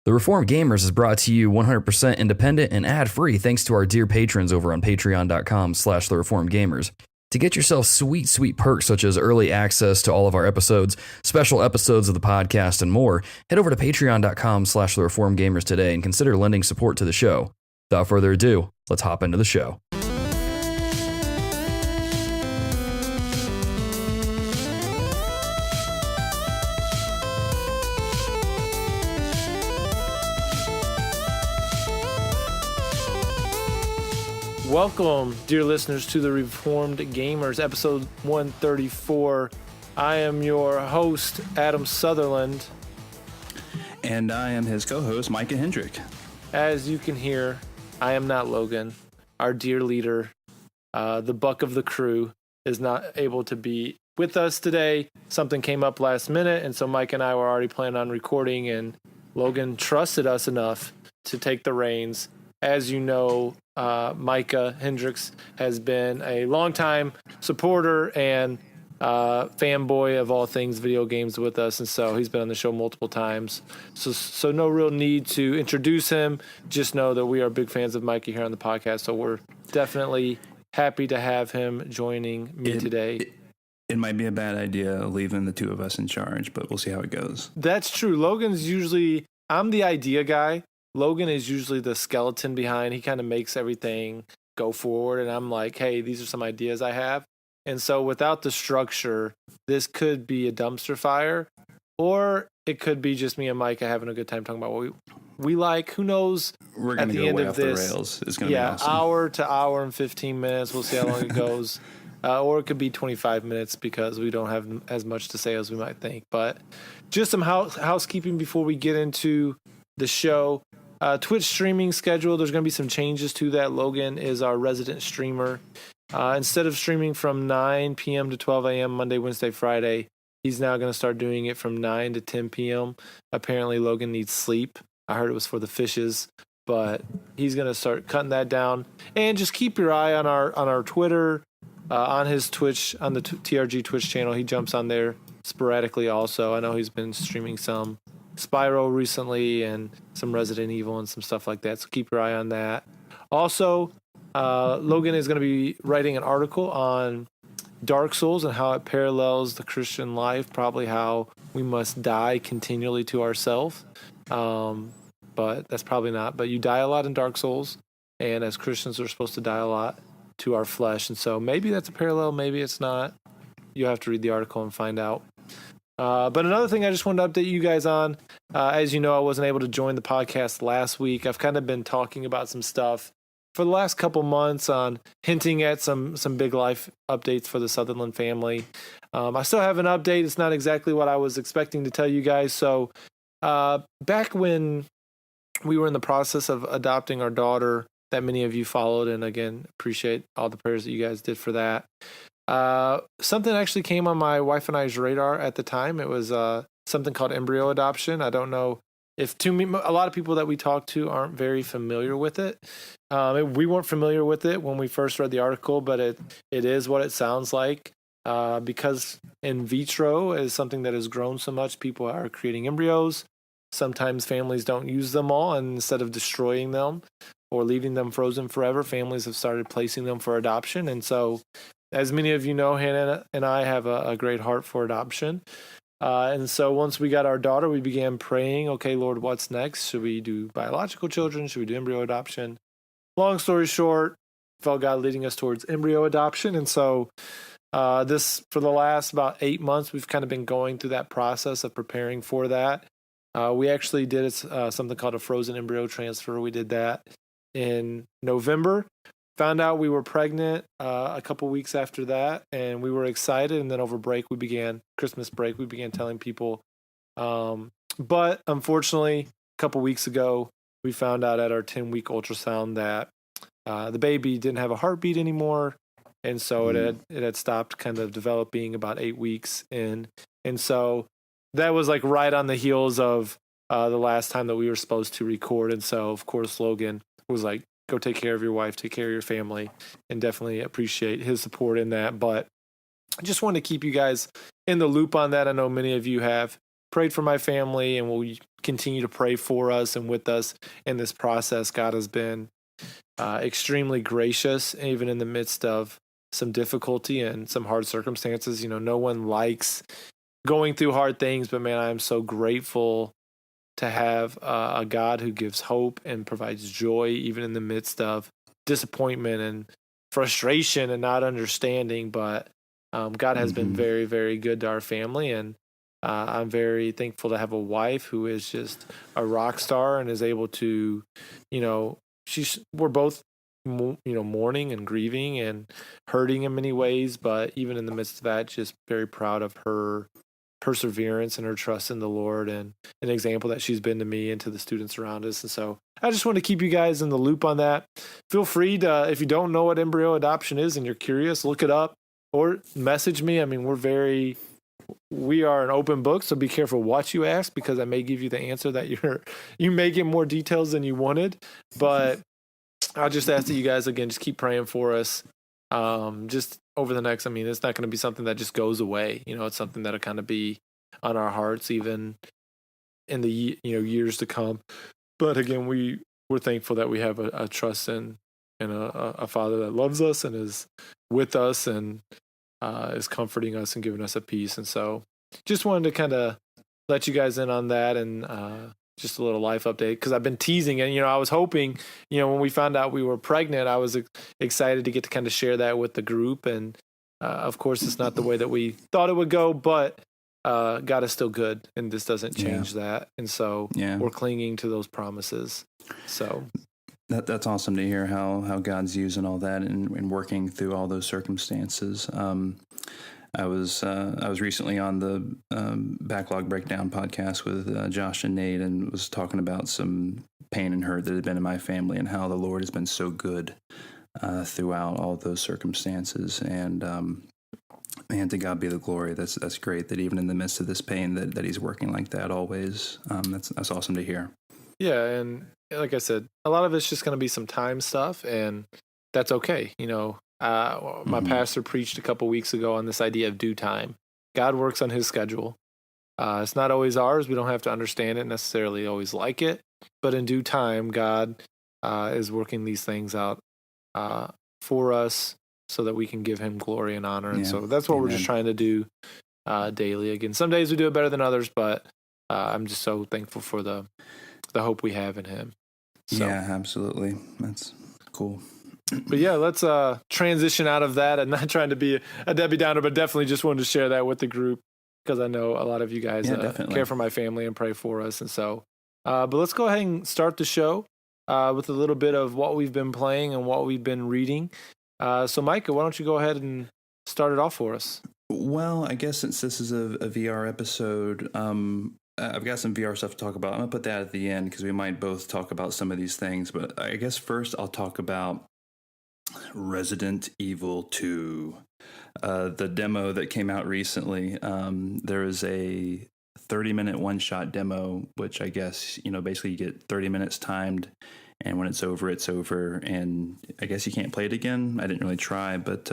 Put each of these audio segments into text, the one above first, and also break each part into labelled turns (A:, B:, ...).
A: The Reformed Gamers is brought to you 100% independent and ad-free thanks to our dear patrons over on patreon.com/thereformedgamers. To get yourself sweet perks such as early access to all of our episodes, special episodes of the podcast, and more, head over to patreon.com/thereformedgamers today and consider lending support to the show. Without further ado, let's hop into the show.
B: Welcome, dear listeners, to the Reformed Gamers, episode 134. I am your host, Adam Sutherland.
C: And I am his co-host, Micah Hendrick.
B: As you can hear, I am not Logan. Our dear leader, the buck of the crew, is not able to be with us today. Something came up last minute, and so Mike and I were already planning on recording, and Logan trusted us enough to take the reins. As you know, Micah Hendricks has been a longtime supporter and fanboy of all things video games with us, and so he's been on the show multiple times. So no real need to introduce him. Just know that we are big fans of Micah here on the podcast, so we're definitely happy to have him joining me today.
C: It might be a bad idea leaving the two of us in charge, but we'll see how it goes.
B: That's true. I'm the idea guy. Logan is usually the skeleton behind. He kind of makes everything go forward, and I'm like, hey, these are some ideas I have. And so without the structure, this could be a dumpster fire, or it could be just me and Micah having a good time talking about what we like. Who knows?
C: We're going to go way off the rails. It's going to be awesome.
B: Hour to hour and 15 minutes. We'll see how long it goes. Or it could be 25 minutes because we don't have as much to say as we might think. But just some housekeeping before we get into the show. Twitch streaming schedule, there's going to be some changes to that. Logan is our resident streamer. Instead of streaming from 9 p.m. to 12 a.m. Monday, Wednesday, Friday, he's now going to start doing it from 9 to 10 p.m. Apparently, Logan needs sleep. I heard it was for the fishes, but he's going to start cutting that down. And just keep your eye on our Twitter, on his Twitch, on the TRG Twitch channel. He jumps on there sporadically also. I know he's been streaming some Spyro recently and some Resident Evil and some stuff like that, so keep your eye on that. Also, Logan is going to be writing an article on Dark Souls and how it parallels the Christian life, probably how we must die continually to ourselves, but that's probably not. But you die a lot in Dark Souls, and as Christians we're supposed to die a lot to our flesh, and so maybe that's a parallel, maybe it's not. You have to read the article and find out. But another thing I just wanted to update you guys on, as you know, I wasn't able to join the podcast last week. I've kind of been talking about some stuff for the last couple months on hinting at some big life updates for the Sutherland family. I still have an update. It's not exactly what I was expecting to tell you guys. So back when we were in the process of adopting our daughter that many of you followed, and again, appreciate all the prayers that you guys did for that. Something actually came on my wife and I's radar at the time. It was something called embryo adoption. I don't know if a lot of people that we talked to aren't very familiar with it. We weren't familiar with it when we first read the article, but it is what it sounds like. Because in vitro is something that has grown so much, people are creating embryos. Sometimes families don't use them all, and instead of destroying them or leaving them frozen forever, families have started placing them for adoption. And so, as many of you know, Hannah and I have a great heart for adoption. And so once we got our daughter, we began praying, okay, Lord, what's next? Should we do biological children? Should we do embryo adoption? Long story short, felt God leading us towards embryo adoption. And so for the last about 8 months, we've kind of been going through that process of preparing for that. We actually did something called a frozen embryo transfer. We did that in November. Found out we were pregnant a couple weeks after that, and we were excited. And then over Christmas break, we began telling people. But unfortunately, a couple weeks ago, we found out at our 10-week ultrasound that the baby didn't have a heartbeat anymore, and so it had stopped kind of developing about 8 weeks in. And so that was like right on the heels of the last time that we were supposed to record. And so, of course, Logan was like, go take care of your wife, take care of your family, and definitely appreciate his support in that. But I just wanted to keep you guys in the loop on that. I know many of you have prayed for my family and will continue to pray for us and with us in this process. God has been extremely gracious, even in the midst of some difficulty and some hard circumstances. No one likes going through hard things, but man, I'm so grateful to have a God who gives hope and provides joy, even in the midst of disappointment and frustration and not understanding. But God has been very, very good to our family, and I'm very thankful to have a wife who is just a rock star and is able to, we're both, mourning and grieving and hurting in many ways, but even in the midst of that, just very proud of her perseverance and her trust in the Lord, and an example that she's been to me and to the students around us. And so I just want to keep you guys in the loop on that. Feel free to, if you don't know what embryo adoption is and you're curious, look it up or message me. I mean, we are an open book, so be careful what you ask, because I may give you the answer that you may get more details than you wanted. But I'll just ask that you guys, again, just keep praying for us. Just over the next, it's not going to be something that just goes away. It's something that'll kind of be on our hearts, even in the years to come. But again, we're thankful that we have a trust in a Father that loves us and is with us and is comforting us and giving us a peace. And so just wanted to kind of let you guys in on that, and just a little life update, because I've been teasing it. I was hoping, when we found out we were pregnant, I was excited to get to kind of share that with the group. And of course, it's not the way that we thought it would go, but God is still good, and this doesn't change that. And so we're clinging to those promises. So
C: that's awesome to hear how God's using all that and working through all those circumstances. I was recently on the Backlog Breakdown podcast with Josh and Nate, and was talking about some pain and hurt that had been in my family, and how the Lord has been so good throughout all of those circumstances. And man, to God be the glory. That's great that even in the midst of this pain that He's working like that always. That's awesome to hear.
B: Yeah, and like I said, a lot of it's just going to be some time stuff, and that's okay. My pastor preached a couple weeks ago on this idea of due time. God works on His schedule. It's not always ours. We don't have to understand it necessarily, always like it. But in due time, God is working these things out for us so that we can give Him glory and honor. And so that's what we're just trying to do daily. Again, some days we do it better than others, but I'm just so thankful for the hope we have in Him. So.
C: Yeah, absolutely. That's cool.
B: But yeah, let's transition out of that, and not trying to be a Debbie Downer, but definitely just wanted to share that with the group, because I know a lot of you guys care for my family and pray for us. And so, but let's go ahead and start the show with a little bit of what we've been playing and what we've been reading. So Micah, why don't you go ahead and start it off for us?
C: Well, I guess since this is a VR episode, I've got some VR stuff to talk about. I'm going to put that at the end, because we might both talk about some of these things. But I guess first I'll talk about Resident Evil 2, the demo that came out recently. There is a 30-minute one-shot demo, which I guess, basically you get 30 minutes timed, and when it's over, it's over. And I guess you can't play it again. I didn't really try, but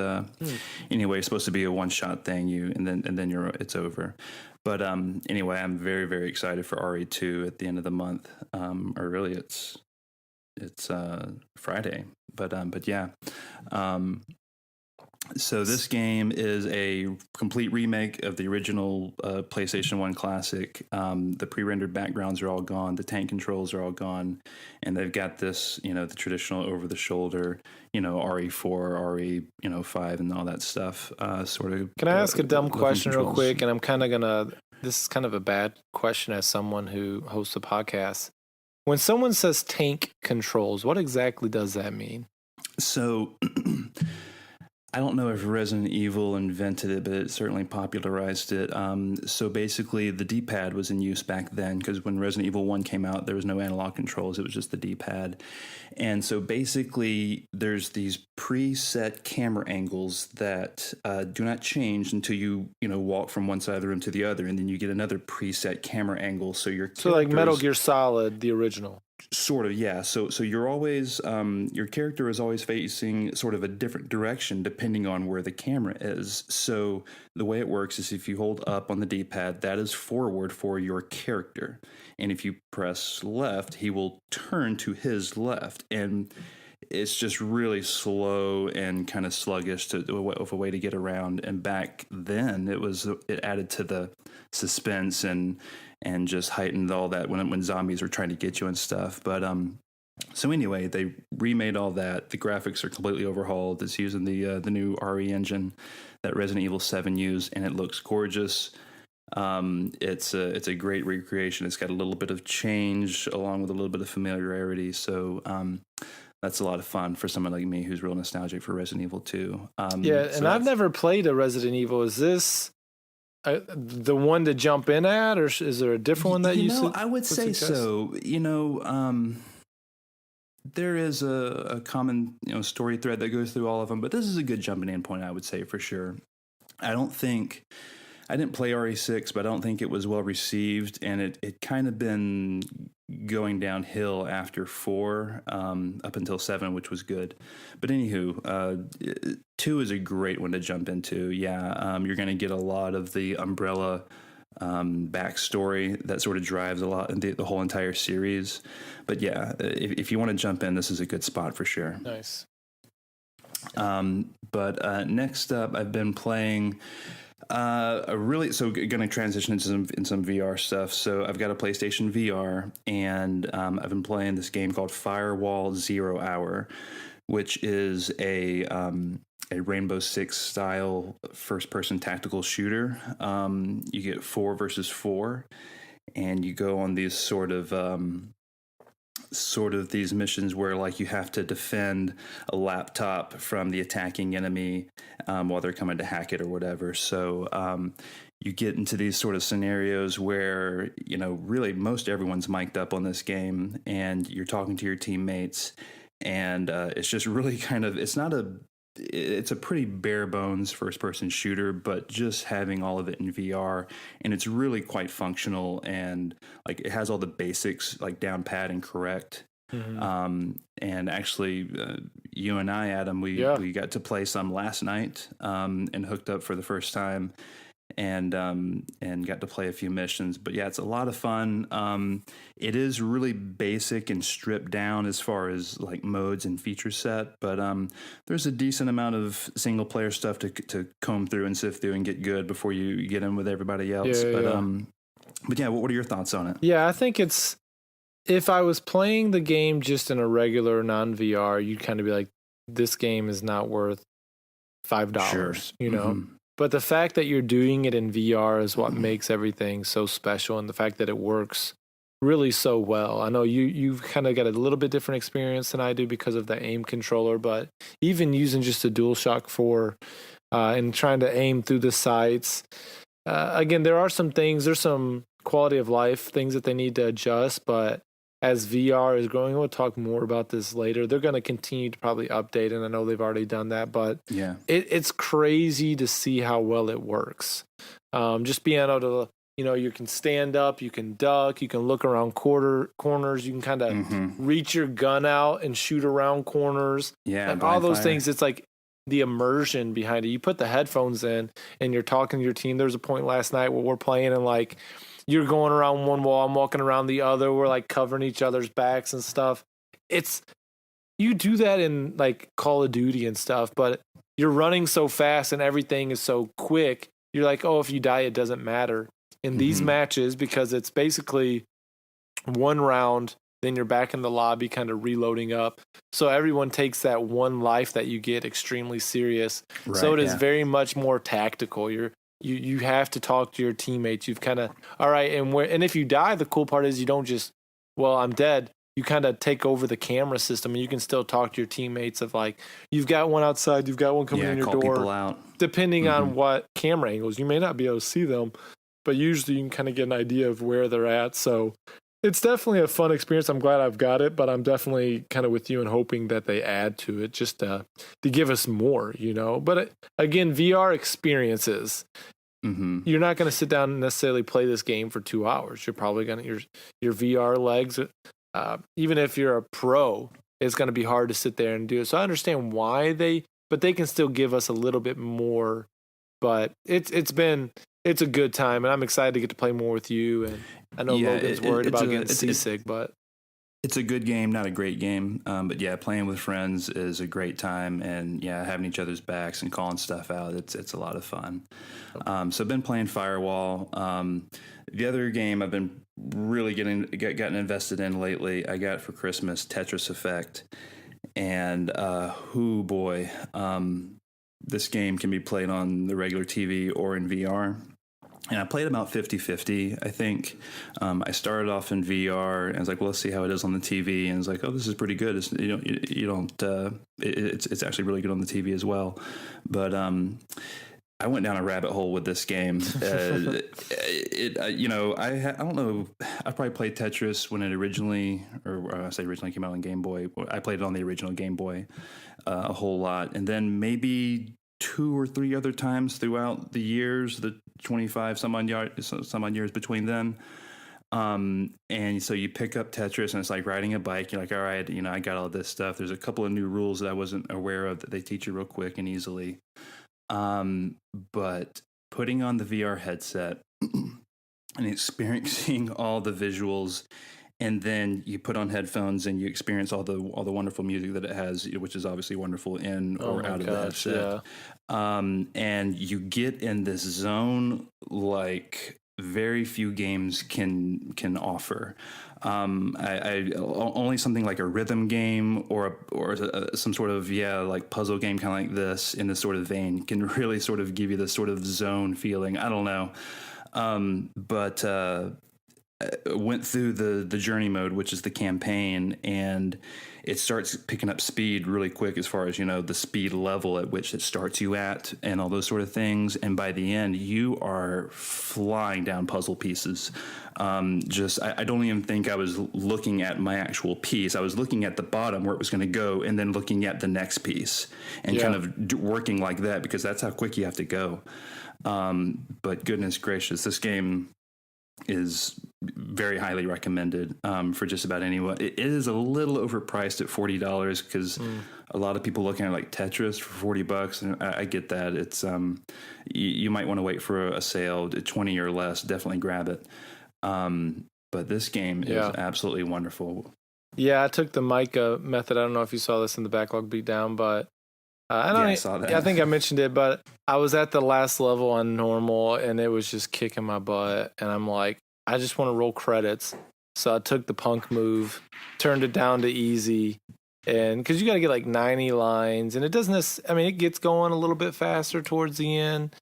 C: anyway, it's supposed to be a one-shot thing. And then it's over. But anyway, I'm very, very excited for RE2 at the end of the month. Or really, it's Friday, but yeah. So this game is a complete remake of the original PlayStation 1 classic. The pre-rendered backgrounds are all gone. The tank controls are all gone. And they've got this, the traditional over-the-shoulder, RE4, RE5, and all that stuff. Sort of.
B: Can I ask a dumb question real quick? And I'm kind of going to, this is kind of a bad question as someone who hosts a podcast. When someone says tank controls, what exactly does that mean?
C: So I don't know if Resident Evil invented it, but it certainly popularized it. So basically, the D-pad was in use back then, because when Resident Evil 1 came out, there was no analog controls. It was just the D-pad. And so basically, there's these preset camera angles that do not change until you walk from one side of the room to the other, and then you get another preset camera angle. So
B: like Metal Gear Solid, the original.
C: Sort of, yeah. So you're always your character is always facing sort of a different direction depending on where the camera is. So the way it works is if you hold up on the D-pad, that is forward for your character, and if you press left, he will turn to his left, and it's just really slow and kind of sluggish of a way to get around. And back then, it added to the suspense and just heightened all that when zombies were trying to get you and stuff. But so anyway, they remade all that. The graphics are completely overhauled. It's using the new RE engine that Resident Evil 7 used, and it looks gorgeous. It's a great recreation. It's got a little bit of change along with a little bit of familiarity. So that's a lot of fun for someone like me who's real nostalgic for Resident Evil 2.
B: And I've never played a Resident Evil. Is this the one to jump in at, or is there a different one that
C: I would say
B: suggest?
C: so. There is a common story thread that goes through all of them, but this is a good jumping in point, I would say, for sure. I didn't play RE6, but I don't think it was well received, and it kind of been going downhill after 4 up until 7, which was good. But anywho, 2 is a great one to jump into. Yeah, you're going to get a lot of the Umbrella backstory that sort of drives a lot the whole entire series. But yeah, if you want to jump in, this is a good spot for sure.
B: Nice.
C: But next up, I've been playing going to transition into some VR stuff. So I've got a PlayStation VR, and I've been playing this game called Firewall Zero Hour, which is a Rainbow Six style first person tactical shooter. You get 4 versus 4, and you go on these sort of these missions where like you have to defend a laptop from the attacking enemy while they're coming to hack it or whatever. So you get into these sort of scenarios where really most everyone's mic'd up on this game, and you're talking to your teammates, and it's just really it's a pretty bare bones first person shooter, but just having all of it in VR, and it's really quite functional, and like it has all the basics like down pat and correct. Mm-hmm. And actually, you and I, Adam, we got to play some last night, and hooked up for the first time, and got to play a few missions. But yeah, it's a lot of fun. It is really basic and stripped down as far as like modes and feature set, but there's a decent amount of single player stuff to comb through and sift through and get good before you get in with everybody else. But yeah, what are your thoughts on it?
B: Yeah, I think if I was playing the game just in a regular non-VR, you'd kind of be like, this game is not worth $5,
C: sure.
B: Mm-hmm. But the fact that you're doing it in VR is what makes everything so special, and the fact that it works really so well. I know you've kind of got a little bit different experience than I do because of the aim controller, but even using just a DualShock 4 and trying to aim through the sights, again, there's some quality of life things that they need to adjust, but as VR is growing, we'll talk more about this later, they're going to continue to probably update, and I know they've already done that, but yeah, it's crazy to see how well it works. Just being able to, you can stand up, you can duck, you can look around corners, you can kind of reach your gun out and shoot around corners.
C: Yeah,
B: like all those things. It's like the immersion behind it. You put the headphones in and you're talking to your team. There was a point last night where we're playing and like, you're going around one wall, I'm walking around the other. We're like covering each other's backs and stuff. You do that in like Call of Duty and stuff, but you're running so fast and everything is so quick. You're like, oh, if you die, it doesn't matter. In these matches, because it's basically one round, then you're back in the lobby kind of reloading up. So everyone takes that one life that you get extremely serious. Right, so it is very much more tactical. You have to talk to your teammates. You've kind of, all right, and if you die, the cool part is you don't just, well, I'm dead. You kind of take over the camera system, and you can still talk to your teammates of like, you've got one outside, you've got one coming in your door. People out. Depending on what camera angles, you may not be able to see them, but usually you can kind of get an idea of where they're at. So it's definitely a fun experience. I'm glad I've got it, but I'm definitely kind of with you and hoping that they add to it just to give us more, But again, VR experiences. You're not going to sit down and necessarily play this game for 2 hours. You're probably going to your VR legs. even if you're a pro, it's going to be hard to sit there and do it. So I understand why but they can still give us a little bit more. But it's a good time, and I'm excited to get to play more with you. And I know Logan's worried about getting seasick, but
C: it's a good game, not a great game. But yeah, playing with friends is a great time, and yeah, having each other's backs and calling stuff out, it's a lot of fun. So I've been playing Firewall. The other game I've been really gotten invested in lately, I got for Christmas Tetris Effect, and boy, this game can be played on the regular TV or in VR. And I played about 50-50, I think. I started off in VR, and I was like, well, let's see how it is on the TV. And I was like, oh, this is pretty good. It's actually really good on the TV as well. But I went down a rabbit hole with this game. I don't know. I probably played Tetris when it originally came out on Game Boy. I played it on the original Game Boy a whole lot, and then maybe 2 or 3 other times throughout the years, the 25 some odd years between them. And so you pick up Tetris, and it's like riding a bike. You're like, all right, I got all this stuff. There's a couple of new rules that I wasn't aware of that they teach you real quick and easily. But putting on the VR headset and experiencing all the visuals, and then you put on headphones and you experience all the wonderful music that it has, which is obviously wonderful in or out of the headset. Yeah. And you get in this zone like very few games can offer. I only something like a rhythm game or some sort of like puzzle game kind of like this in this sort of vein can really sort of give you this sort of zone feeling. I don't know, but went through the journey mode, which is the campaign, and it starts picking up speed really quick as far as the speed level at which it starts you at and all those sort of things. And by the end, you are flying down puzzle pieces. I don't even think I was looking at my actual piece. I was looking at the bottom where it was going to go, and then looking at the next piece and kind of working like that, because that's how quick you have to go. But goodness gracious, this game is very highly recommended for just about anyone. It is a little overpriced at $40 because a lot of people looking at like Tetris for $40, and I get that. It's you might want to wait for a sale at 20 or less. Definitely grab it. But this game is absolutely wonderful. Yeah,
B: I took the Micah method. I don't know if you saw this in the backlog beatdown, but
C: I saw that.
B: I think I mentioned it, but I was at the last level on normal, and it was just kicking my butt. And I'm like, I just want to roll credits. So I took the punk move, turned it down to easy, and because you got to get like 90 lines, and it doesn't. It gets going a little bit faster towards the end.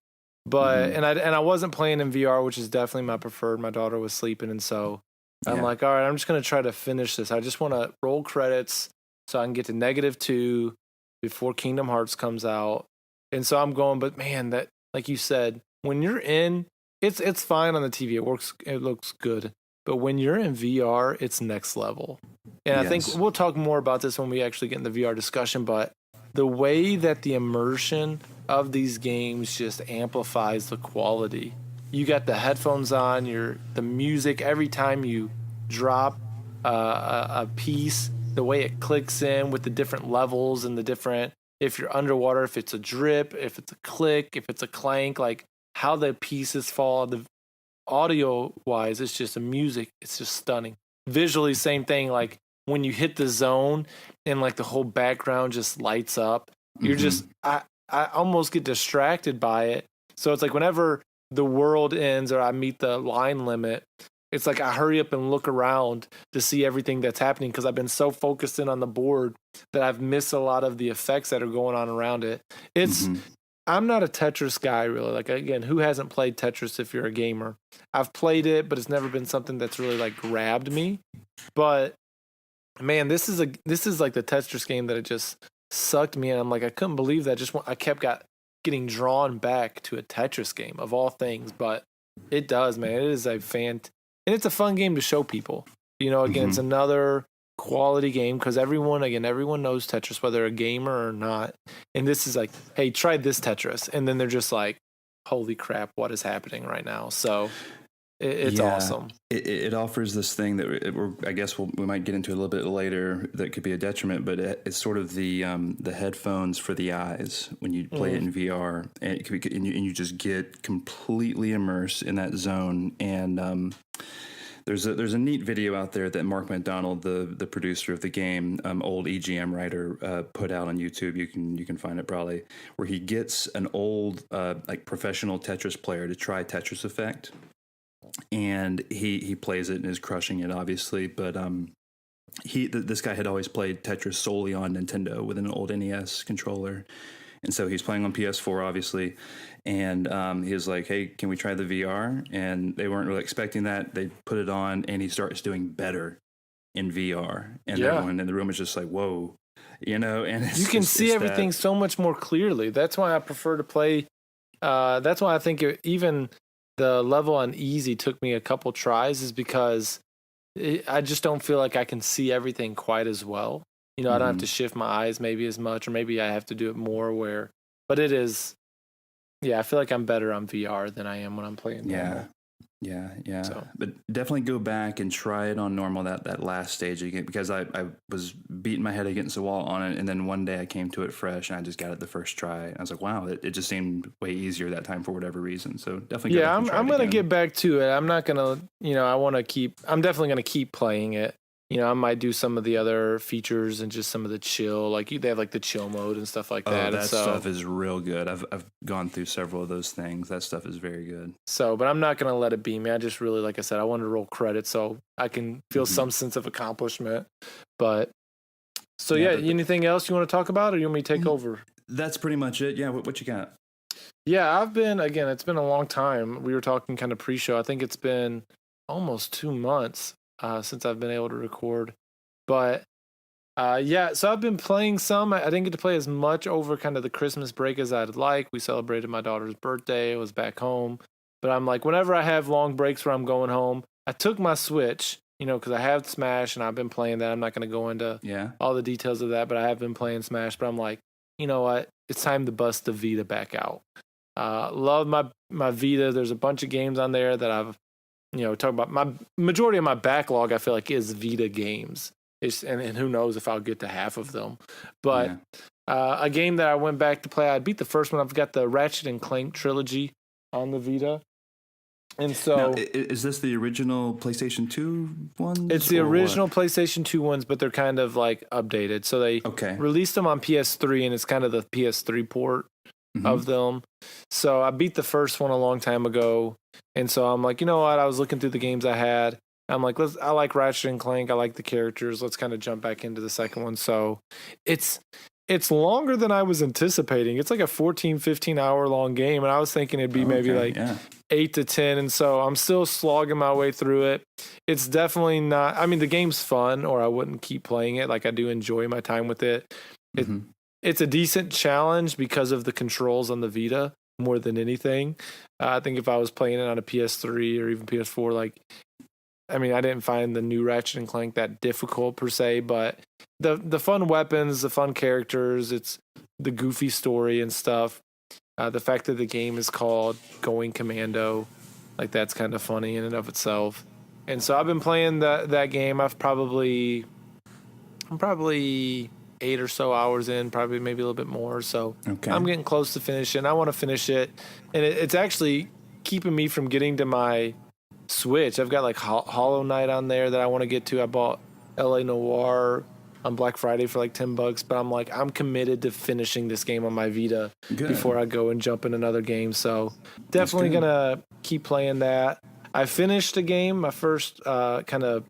B: But and I wasn't playing in VR, which is definitely my preferred. My daughter was sleeping, and so I'm like, all right, I'm just gonna try to finish this. I just want to roll credits so I can get to -2 before Kingdom Hearts comes out. And so I'm going, but man, that, like you said, when you're in, it's fine on the TV. It works, it looks good. But when you're in VR, it's next level. And I think we'll talk more about this when we actually get in the VR discussion, but the way that the immersion of these games just amplifies the quality. You got the headphones on, the music, every time you drop a piece, the way it clicks in with the different levels and the different, if you're underwater, if it's a drip, if it's a click, if it's a clank, like how the pieces fall, the audio wise, it's just the music. It's just stunning. Visually, same thing. Like when you hit the zone and like the whole background just lights up, you're just, I almost get distracted by it. So it's like whenever the world ends or I meet the line limit, it's like I hurry up and look around to see everything that's happening because I've been so focused in on the board that I've missed a lot of the effects that are going on around it. I'm not a Tetris guy, really. Like, again, who hasn't played Tetris if you're a gamer? I've played it, but it's never been something that's really, like, grabbed me. But, man, this is like the Tetris game that it just sucked me in. I'm like, I couldn't believe that. I kept getting drawn back to a Tetris game, of all things. But it does, man. It is and it's a fun game to show people. Again, it's another quality game because everyone knows Tetris, whether they're a gamer or not. And this is like, hey, try this Tetris. And then they're just like, holy crap, what is happening right now? So It's awesome.
C: It offers this thing that I guess we might get into a little bit later that could be a detriment, but it's sort of the headphones for the eyes when you play it in VR, and you just get completely immersed in that zone. And there's a neat video out there that Mark McDonald, the producer of the game, old EGM writer, put out on YouTube. You can find it probably, where he gets an old like professional Tetris player to try Tetris Effect. And he plays it and is crushing it, obviously. But this guy had always played Tetris solely on Nintendo with an old NES controller, and so he's playing on PS4, obviously. And he was like, "Hey, can we try the VR?" And they weren't really expecting that. They put it on, and he starts doing better in VR. And everyone in the room is just like, "Whoa." And
B: you can see everything so much more clearly. That's why I prefer to play. That's why I think even the level on easy took me a couple tries, is because I just don't feel like I can see everything quite as well. I don't have to shift my eyes maybe as much, or maybe I have to do it more but it is, I feel like I'm better on VR than I am when I'm playing normal.
C: Yeah.
B: So.
C: But definitely go back and try it on normal that last stage again, because I was beating my head against the wall on it, and then one day I came to it fresh and I just got it the first try. And I was like, wow, it just seemed way easier that time for whatever reason. So definitely go back and try
B: I'm
C: it
B: gonna
C: again.
B: get back to it. I'm not gonna, I'm definitely gonna keep playing it. I might do some of the other features and just some of the chill, like they have like the chill mode and stuff like that.
C: Oh, that stuff is real good. I've gone through several of those things. That stuff is very good.
B: So, but I'm not going to let it be me. I just really, like I said, I want to roll credit so I can feel some sense of accomplishment. But so anything else you want to talk about, or you want me to take over?
C: That's pretty much it. Yeah. What you got?
B: Yeah, it's been a long time. We were talking kind of pre-show. I think it's been almost 2 months since I've been able to record. But so I've been playing some. I didn't get to play as much over kind of the Christmas break as I'd like. We celebrated my daughter's birthday. I was back home. But I'm like, whenever I have long breaks where I'm going home, I took my Switch, because I have Smash and I've been playing that. I'm not going to go into all the details of that, but I have been playing Smash. But I'm like, you know what? It's time to bust the Vita back out. Love my Vita. There's a bunch of games on there that I've, talk about. My majority of my backlog, I feel like, is Vita games. And who knows if I'll get to half of them. But a game that I went back to play, I beat the first one. I've got the Ratchet and Clank trilogy on the Vita. And so,
C: now, is this the original PlayStation 2 ones?
B: It's the original PlayStation 2 ones, but they're kind of like updated. So they released them on PS3, and it's kind of the PS3 port of them. So I beat the first one a long time ago, and so I'm like, you know what? I was looking through the games I had. I'm like, I like Ratchet and Clank. I like the characters. Let's kind of jump back into the second one. So it's longer than I was anticipating. It's like a 14, 15 hour long game, and I was thinking it'd be maybe 8 to 10. And so I'm still slogging my way through it. It's definitely not, I mean, the game's fun, or I wouldn't keep playing it. Like, I do enjoy my time with it. It's a decent challenge because of the controls on the Vita more than anything. I think if I was playing it on a PS3 or even PS4, I didn't find the new Ratchet and Clank that difficult per se, but the fun weapons, the fun characters, it's the goofy story and stuff. The fact that the game is called Going Commando, that's kind of funny in and of itself. And so I've been playing that game. I'm probably 8 or so hours in, probably maybe a little bit more. So I'm getting close to finishing. I want to finish it, and it's actually keeping me from getting to my Switch. I've got Hollow Knight on there that I want to get to. I bought LA Noire on Black Friday for $10, but I'm committed to finishing this game on my Vita before I go and jump in another game. So definitely gonna keep playing that. I finished a game, my first kind of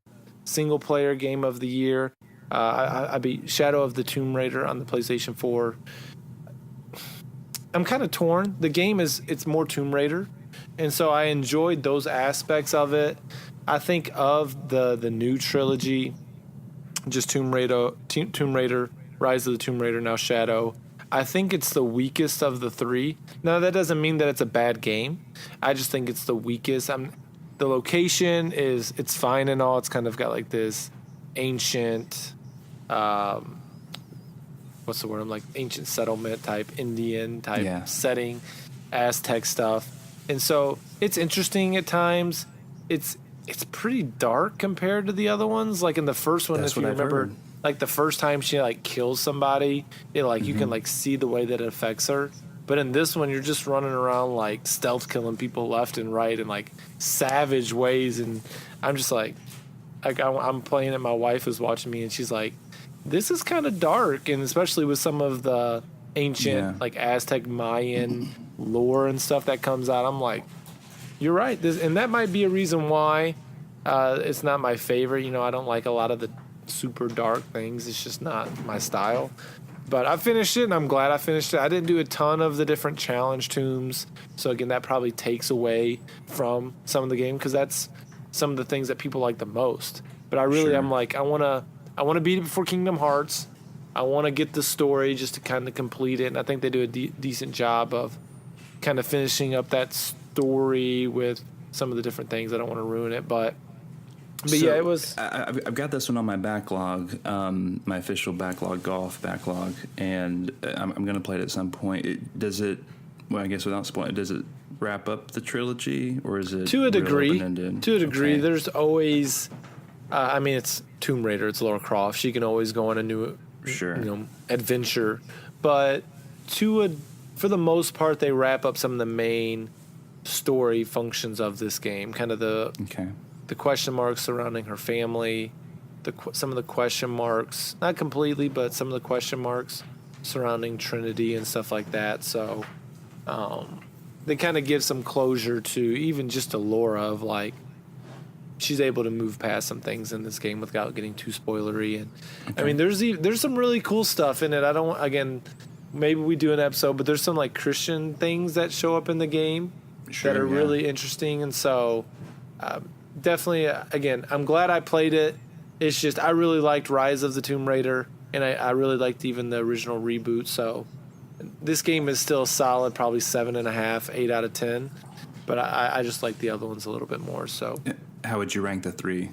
B: single player game of the year. I beat Shadow of the Tomb Raider on the PlayStation 4. I'm kind of torn. The game it's more Tomb Raider. And so I enjoyed those aspects of it. I think of the new trilogy, just Tomb Raider, Rise of the Tomb Raider, now Shadow. I think it's the weakest of the three. Now, that doesn't mean that it's a bad game. I just think it's the weakest. The location it's fine and all. It's kind of got this ancient, what's the word? Ancient settlement type, Indian type setting, Aztec stuff. And so it's interesting at times. it's pretty dark compared to the other ones. Like in the first one,
C: That's
B: if you
C: what I've
B: remember,
C: heard.
B: like the first time she like kills somebody, it like you can like see the way that it affects her. But in this one, you're just running around like stealth killing people left and right in like savage ways, and I'm just like I'm playing it. My wife is watching me, and she's like, "This is kind of dark," and especially with some of the ancient
C: Yeah.
B: like Aztec Mayan lore and stuff that comes out. I'm like, "You're right," and that might be a reason why it's not my favorite. You know, I don't like a lot of the super dark things. It's just not my style. But I finished it, and I'm glad I finished it. I didn't do a ton of the different challenge tombs, so again, that probably takes away from some of the game because that's some of the things that people like the most. But I really,
C: Sure.
B: I'm like, I wanna beat it before Kingdom Hearts. I want to get the story just to kind of complete it, and I think they do a decent job of kind of finishing up that story with some of the different things. I don't want to ruin it, but
C: So,
B: yeah, it was.
C: I've got this one on my backlog, my official backlog, golf backlog, and I'm going to play it at some point. Does it? Well, I guess without spoiling, does it wrap up the trilogy, or is it
B: To a
C: real
B: degree.
C: open-ended?
B: To a degree,
C: Okay.
B: there's always. I mean, it's Tomb Raider. It's Lara Croft. She can always go on a new,
C: Sure.
B: adventure. But for the most part, they wrap up some of the main story functions of this game. Kind of the
C: Okay.
B: question marks surrounding her family, some of the question marks, not completely, but some of the question marks surrounding Trinity and stuff like that. So they kind of give some closure to even just to Laura of like she's able to move past some things in this game without getting too spoilery. And I mean, there's some really cool stuff in it. I don't again. Maybe we do an episode, but there's some like Christian things that show up in the game that are really interesting, and so definitely, again, I'm glad I played it. It's just I really liked Rise of the Tomb Raider, and I really liked even the original reboot. So this game is still solid, probably 7.5, 8 out of 10. But I just like the other ones a little bit more. So
C: How would you rank the three?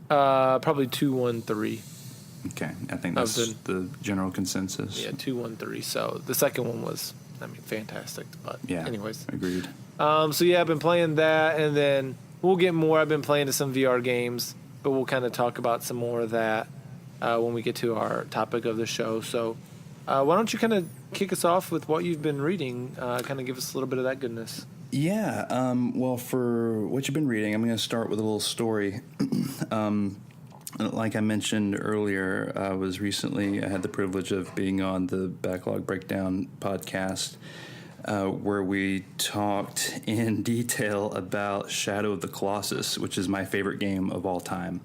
B: probably 2, 1, 3.
C: Okay, I think that's the general consensus.
B: Yeah, 2, 1, 3. So the second one was, I mean, fantastic. But
C: Yeah,
B: anyways,
C: agreed.
B: so yeah, I've been playing that, and then we'll get more. I've been playing some VR games, but we'll kind of talk about some more of that when we get to our topic of the show. So why don't you kind of kick us off with what you've been reading? Kind of give us a little bit of that goodness.
C: Yeah, well, for what you've been reading, I'm going to start with a little story. Like I mentioned earlier, I had the privilege of being on the Backlog Breakdown podcast, where we talked in detail about Shadow of the Colossus, which is my favorite game of all time.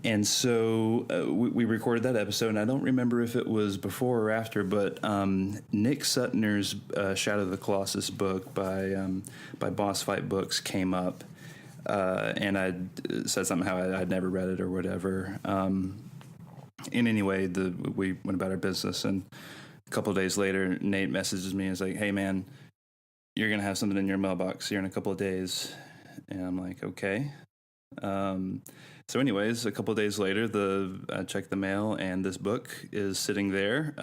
C: And so we recorded that episode, and I don't remember if it was before or after, but Nick Sutner's Shadow of the Colossus book by Boss Fight Books came up, and I said something how I'd never read it or whatever. And anyway, we went about our business, and a couple of days later, Nate messages me and is like, "Hey, man, you're going to have something in your mailbox here in a couple of days." And I'm like, okay. So anyways, a couple of days later, I checked the mail, and this book is sitting there.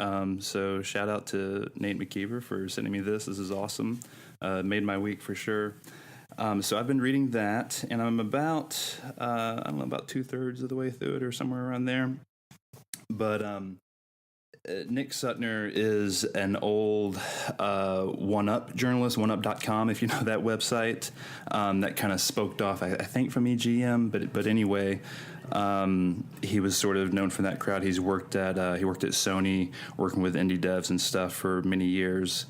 C: So shout out to Nate McKeever for sending me this. This is awesome. Made my week for sure. So I've been reading that, and I'm about, I don't know, about 2/3 of the way through it or somewhere around there. But Nick Sutner is an old one-up journalist, oneup.com, if you know that website, that kind of spoked off, I think, from EGM. But anyway, he was sort of known for that crowd. He worked at Sony, working with indie devs and stuff for many years.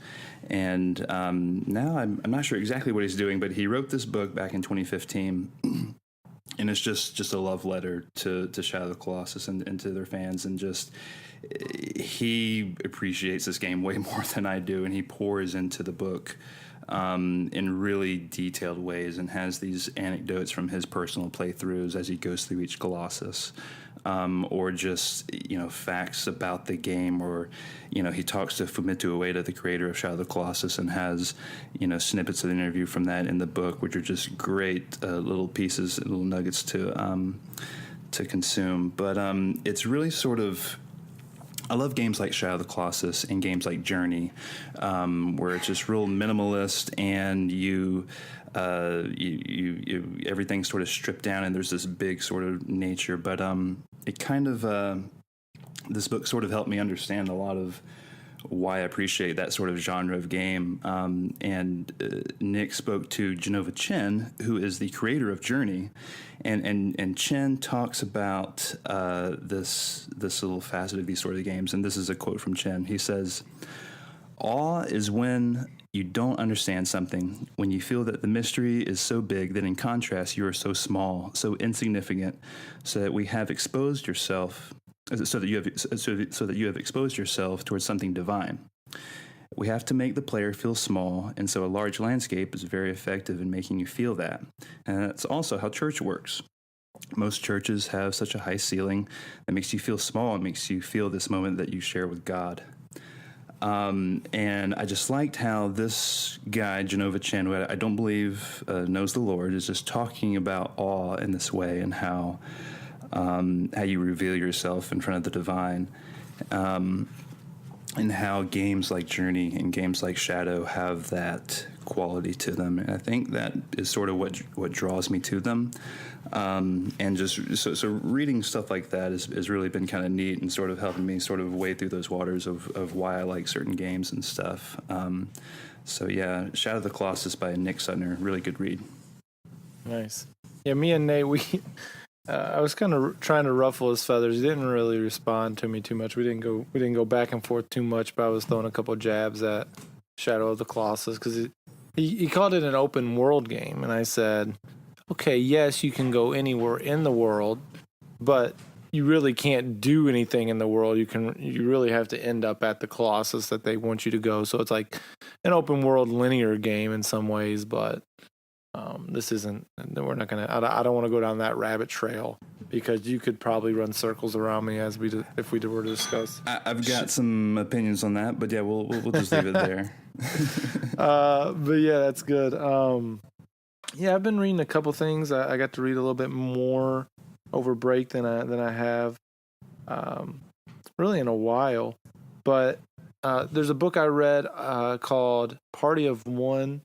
C: And now I'm not sure exactly what he's doing, but he wrote this book back in 2015. And it's just a love letter to Shadow of the Colossus and to their fans, and just he appreciates this game way more than I do, and he pours into the book in really detailed ways, and has these anecdotes from his personal playthroughs as he goes through each Colossus, or just facts about the game, or he talks to Fumito Ueda, the creator of Shadow of the Colossus, and has snippets of the interview from that in the book, which are just great little pieces, little nuggets to consume. But it's really sort of I love games like Shadow of the Colossus and games like Journey, where it's just real minimalist and you everything's sort of stripped down and there's this big sort of nature. But it kind of this book sort of helped me understand a lot of why I appreciate that sort of genre of game. And Nick spoke to Genova Chen, who is the creator of Journey, and Chen talks about this little facet of these sort of games. And this is a quote from Chen. He says, "Awe is when you don't understand something, when you feel that the mystery is so big that in contrast you are so small, so insignificant, so that we have exposed yourself." So that you have exposed yourself towards something divine. We have to make the player feel small, and so a large landscape is very effective in making you feel that. And that's also how church works. Most churches have such a high ceiling that makes you feel small. It makes you feel this moment that you share with God. And I just liked how this guy, Genova Chen, who I don't believe knows the Lord, is just talking about awe in this way and how you reveal yourself in front of the divine, and how games like Journey and games like Shadow have that quality to them. And I think that is sort of what draws me to them. And just so reading stuff like that has really been kind of neat and sort of helping me sort of wade through those waters of why I like certain games and stuff. So yeah, Shadow of the Colossus by Nick Sutner, really good read.
B: Nice. Yeah, me and Nate, I was kind of trying to ruffle his feathers. He didn't really respond to me too much. We didn't go back and forth too much, but I was throwing a couple of jabs at Shadow of the Colossus because he called it an open world game, and I said, okay, yes, you can go anywhere in the world, but you really can't do anything in the world. You really have to end up at the Colossus that they want you to go. So it's like an open world linear game in some ways, but this isn't. We're not gonna. I don't want to go down that rabbit trail because you could probably run circles around me if we were to discuss.
C: I've got some opinions on that, but yeah, we'll just leave it there.
B: But yeah, that's good. Yeah, I've been reading a couple things. I got to read a little bit more over break than I have really in a while. But there's a book I read called Party of One.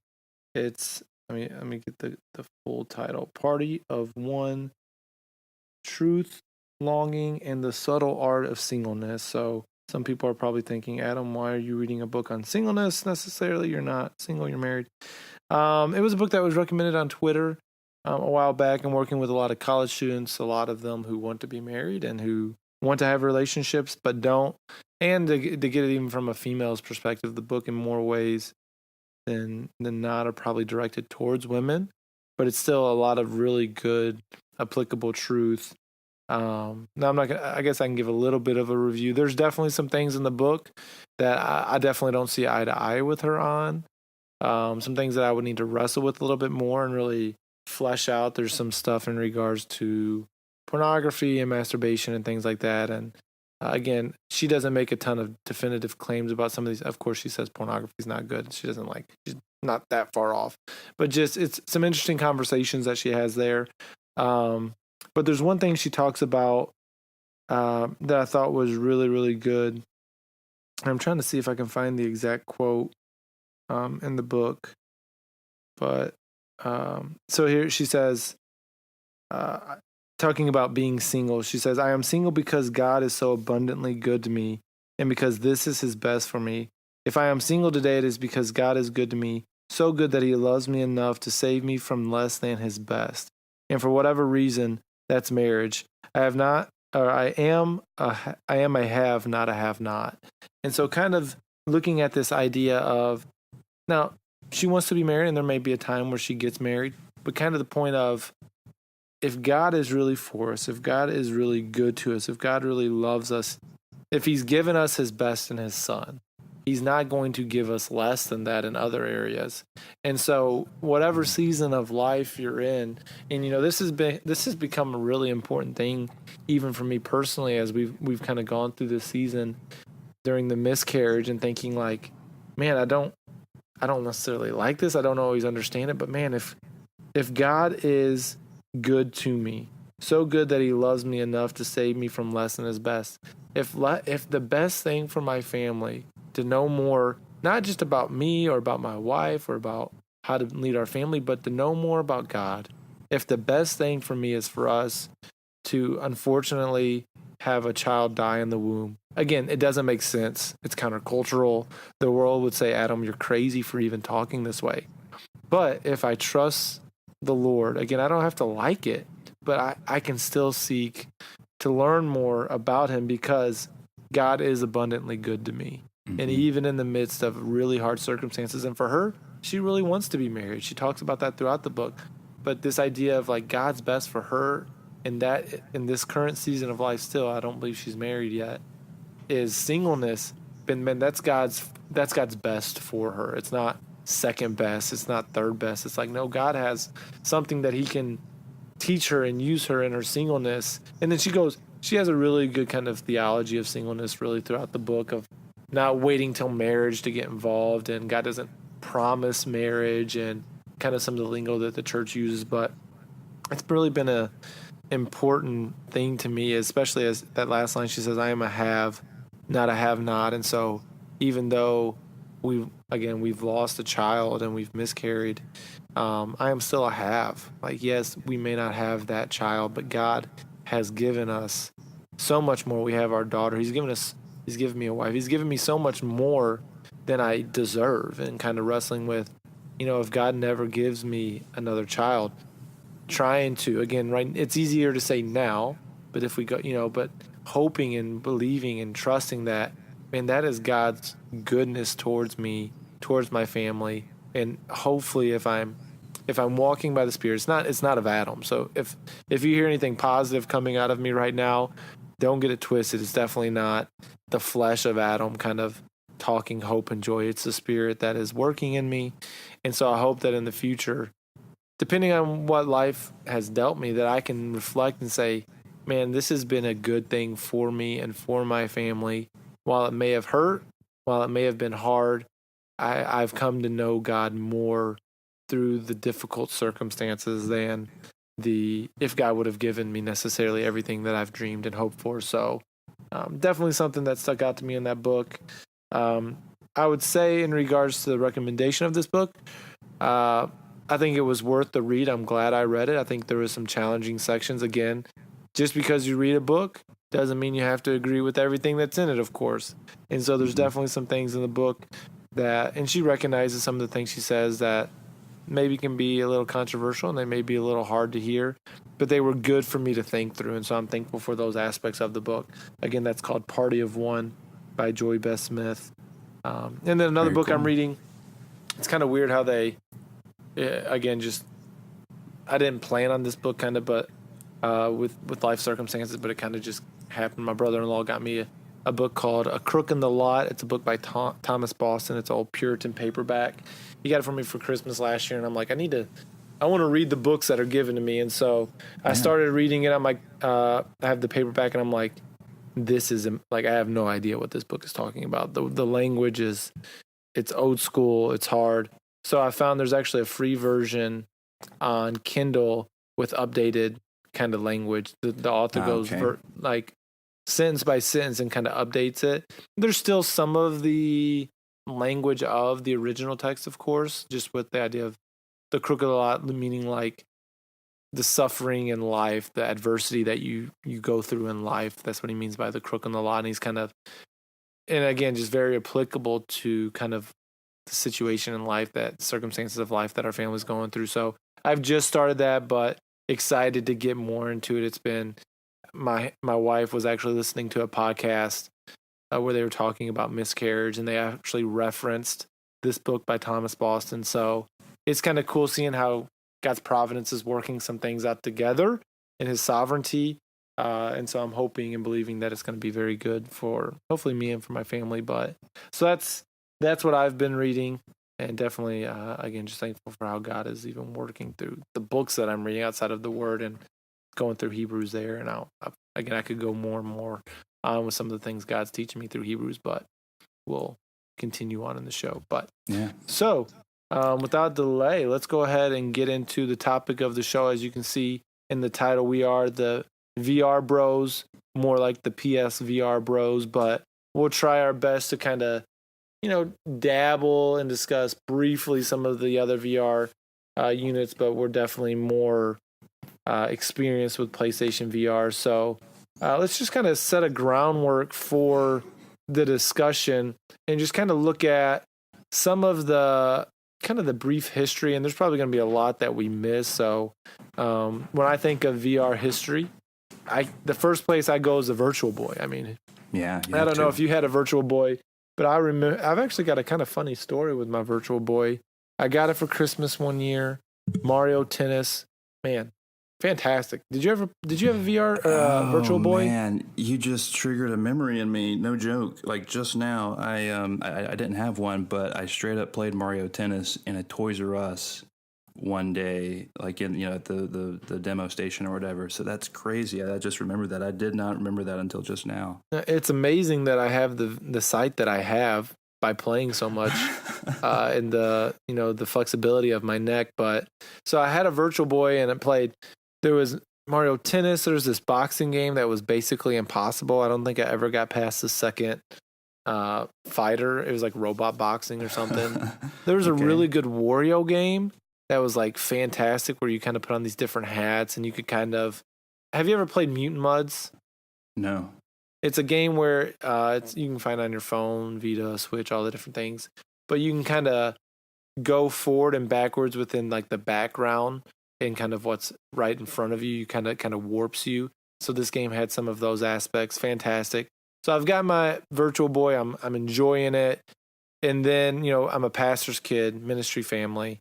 B: It's let me get the full title. Party of One, Truth, Longing, and the Subtle Art of Singleness. So some people are probably thinking, Adam, why are you reading a book on singleness necessarily? You're not single, you're married. It was a book that was recommended on Twitter a while back. I'm working with a lot of college students, a lot of them who want to be married and who want to have relationships but don't. And to get it even from a female's perspective, the book in more ways than not are probably directed towards women, but it's still a lot of really good applicable truth. Now I'm not gonna, I guess I can give a little bit of a review. There's definitely some things in the book that I definitely don't see eye to eye with her on. Some things that I would need to wrestle with a little bit more and really flesh out. There's some stuff in regards to pornography and masturbation and things like that. And again, she doesn't make a ton of definitive claims about some of these. Of course, she says pornography is not good. She's not that far off. But just it's some interesting conversations that she has there. But there's one thing she talks about that I thought was really, really good. I'm trying to see if I can find the exact quote in the book. But so here she says, talking about being single, she says, I am single because God is so abundantly good to me and because this is his best for me. If I am single today, it is because God is good to me, so good that he loves me enough to save me from less than his best. And for whatever reason, that's marriage. I am a have, not a have not. And so kind of looking at this idea of, now she wants to be married and there may be a time where she gets married, but kind of the point of, if God is really for us, if God is really good to us, if God really loves us, if he's given us his best in his son, he's not going to give us less than that in other areas. And so whatever season of life you're in, and this has become a really important thing even for me personally as we've kind of gone through this season during the miscarriage and thinking like, man, I don't necessarily like this. I don't always understand it, but man, if God is good to me, so good that he loves me enough to save me from less than his best, if the best thing for my family to know more, not just about me or about my wife or about how to lead our family, but to know more about God, if the best thing for me is for us to unfortunately have a child die in the womb. Again, it doesn't make sense. It's countercultural. The world would say, Adam, you're crazy for even talking this way. But if I trust the Lord, again, I don't have to like it, but I can still seek to learn more about him because God is abundantly good to me. Mm-hmm. And even in the midst of really hard circumstances, and for her, she really wants to be married. She talks about that throughout the book. But this idea of like God's best for her in this current season of life still, I don't believe she's married yet, is singleness. Man, that's God's best for her. It's not second best. It's not third best. It's like, no, God has something that he can teach her and use her in her singleness. And then she has a really good kind of theology of singleness really throughout the book of not waiting till marriage to get involved, and God doesn't promise marriage and kind of some of the lingo that the church uses. But it's really been a important thing to me, especially as that last line, she says, I am a have, not a have not. And so even though we've lost a child and we've miscarried, I am still a have. Like, yes, we may not have that child, but God has given us so much more. We have our daughter. He's given me a wife. He's given me so much more than I deserve, and kind of wrestling with, if God never gives me another child, trying to, again, right, it's easier to say now, but if we go, but hoping and believing and trusting that, man, that is God's goodness towards me, towards my family. And hopefully if I'm walking by the Spirit, it's not of Adam. So if you hear anything positive coming out of me right now, don't get it twisted. It's definitely not the flesh of Adam kind of talking hope and joy. It's the Spirit that is working in me. And so I hope that in the future, depending on what life has dealt me, that I can reflect and say, man, this has been a good thing for me and for my family. While it may have hurt, while it may have been hard, I've come to know God more through the difficult circumstances than if God would have given me necessarily everything that I've dreamed and hoped for. So definitely something that stuck out to me in that book. I would say in regards to the recommendation of this book, I think it was worth the read. I'm glad I read it. I think there was some challenging sections. Again, just because you read a book doesn't mean you have to agree with everything that's in it, of course. And so there's definitely some things in the book and she recognizes some of the things she says that maybe can be a little controversial and they may be a little hard to hear, but they were good for me to think through. And so I'm thankful for those aspects of the book. Again, that's called Party of One by Joy Beth Smith. And then another book I'm reading, it's kind of weird how they, again, I didn't plan on this book kind of, but with life circumstances, but it kind of just happened. My brother-in-law got me a book called A Crook in the Lot. It's a book by Thomas Boston. It's all Puritan paperback. He got it for me for Christmas last year, and I'm like, I want to read the books that are given to me. And so I started reading it. I'm like, I have the paperback, and I'm like, this is like, I have no idea what this book is talking about. The language it's old school. It's hard. So I found there's actually a free version on Kindle with updated kind of language. The author goes like sentence by sentence and kind of updates it. There's still some of the language of the original text, of course, just with the idea of the crook of the lot, meaning like the suffering in life, the adversity that you go through in life. That's what he means by the crook in the lot. And he's kind of, and again, just very applicable to kind of the situation in life, that circumstances of life that our family's going through. So I've just started that, but excited to get more into it. It's been, my wife was actually listening to a podcast where they were talking about miscarriage, and they actually referenced this book by Thomas Boston. So it's kind of cool seeing how God's providence is working some things out together in his sovereignty. And so I'm hoping and believing that it's going to be very good for hopefully me and for my family. But so that's what I've been reading, and definitely, again, just thankful for how God is even working through the books that I'm reading outside of the Word and going through Hebrews there. And I could go more and more on with some of the things God's teaching me through Hebrews, but we'll continue on in the show. But yeah. So without delay, let's go ahead and get into the topic of the show. As you can see in the title, we are the VR bros, more like the PS VR bros, but we'll try our best to kind of, dabble and discuss briefly some of the other VR units, but we're definitely more experienced with PlayStation VR. So let's just kind of set a groundwork for the discussion and just kind of look at some of the kind of the brief history. And there's probably going to be a lot that we miss. So when I think of VR history, the first place I go is the Virtual Boy. I mean,
C: yeah,
B: I don't know if you had a Virtual Boy, but I remember I've actually got a kind of funny story with my Virtual Boy. I got it for Christmas one year. Mario Tennis, man, fantastic. Did you have a VR Virtual Boy?
C: Man, you just triggered a memory in me. No joke. Like just now, I didn't have one, but I straight up played Mario Tennis in a Toys R Us one day, like in at the demo station or whatever. So that's crazy. I just remembered that. I did not remember that until just now.
B: It's amazing that I have the sight that I have by playing so much, and the flexibility of my neck. But so I had a Virtual Boy and it played. There was Mario Tennis. There was this boxing game that was basically impossible. I don't think I ever got past the second fighter. It was like robot boxing or something. There was a really good Wario game that was like fantastic, where you kind of put on these different hats and you could kind of. Have you ever played Mutant Mudds?
C: No.
B: It's a game where you can find on your phone, Vita, Switch, all the different things. But you can kind of go forward and backwards within like the background and kind of what's right in front of you. You kind of warps you. So this game had some of those aspects. Fantastic. So I've got my Virtual Boy. I'm enjoying it. And then, I'm a pastor's kid, ministry family.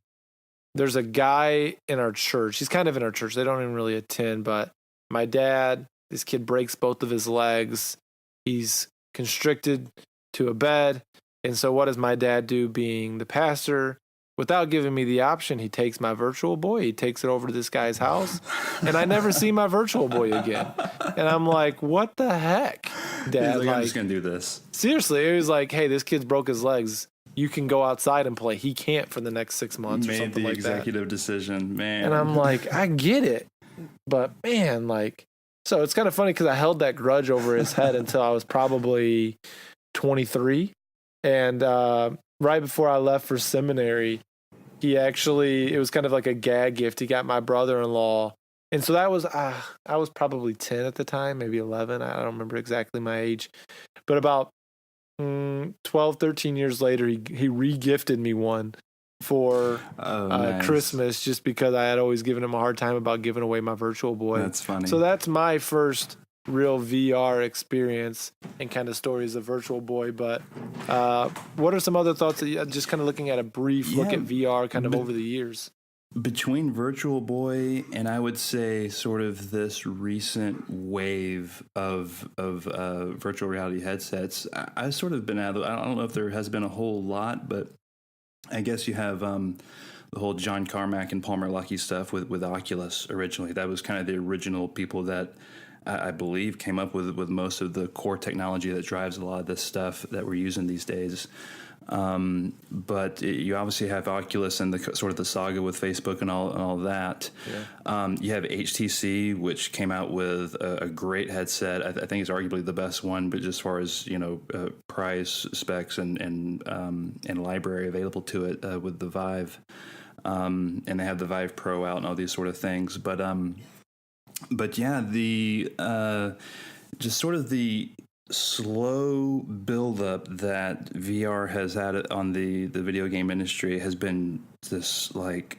B: There's a guy in our church. He's kind of in our church. They don't even really attend, but my dad, this kid breaks both of his legs. He's constricted to a bed. And so what does my dad do, being the pastor? Without giving me the option, he takes my Virtual Boy. He takes it over to this guy's house. And I never see my Virtual Boy again. And I'm like, what the heck, Dad?
C: He's like, I'm just going to do this.
B: Seriously. It was like, hey, this kid's broke his legs. You can go outside and play. He can't for the next 6 months or something like that.
C: Made the executive decision, man.
B: And I'm like, I get it. But, man, so it's kind of funny because I held that grudge over his head until I was probably 23. And right before I left for seminary, it was kind of like a gag gift. He got my brother-in-law. And so that was, I was probably 10 at the time, maybe 11. I don't remember exactly my age. But about 12, 13 years later, he re-gifted me one for
C: nice.
B: Christmas, just because I had always given him a hard time about giving away my Virtual Boy.
C: That's funny.
B: So that's my first real VR experience and kind of stories of Virtual Boy. But what are some other thoughts that just kind of looking at a brief look at VR kind of over the years?
C: Between Virtual Boy and I would say sort of this recent wave of virtual reality headsets, I've sort of been I don't know if there has been a whole lot, but I guess you have the whole John Carmack and Palmer Luckey stuff with Oculus originally. That was kind of the original people that I believe came up with most of the core technology that drives a lot of this stuff that we're using these days. But you obviously have Oculus and the sort of the saga with Facebook and all that. Yeah. You have HTC, which came out with a great headset. I think it's arguably the best one, but just as far as price, specs, and library available to it with the Vive, and they have the Vive Pro out and all these sort of things. But yeah, the just sort of the slow buildup that VR has had on the video game industry has been this like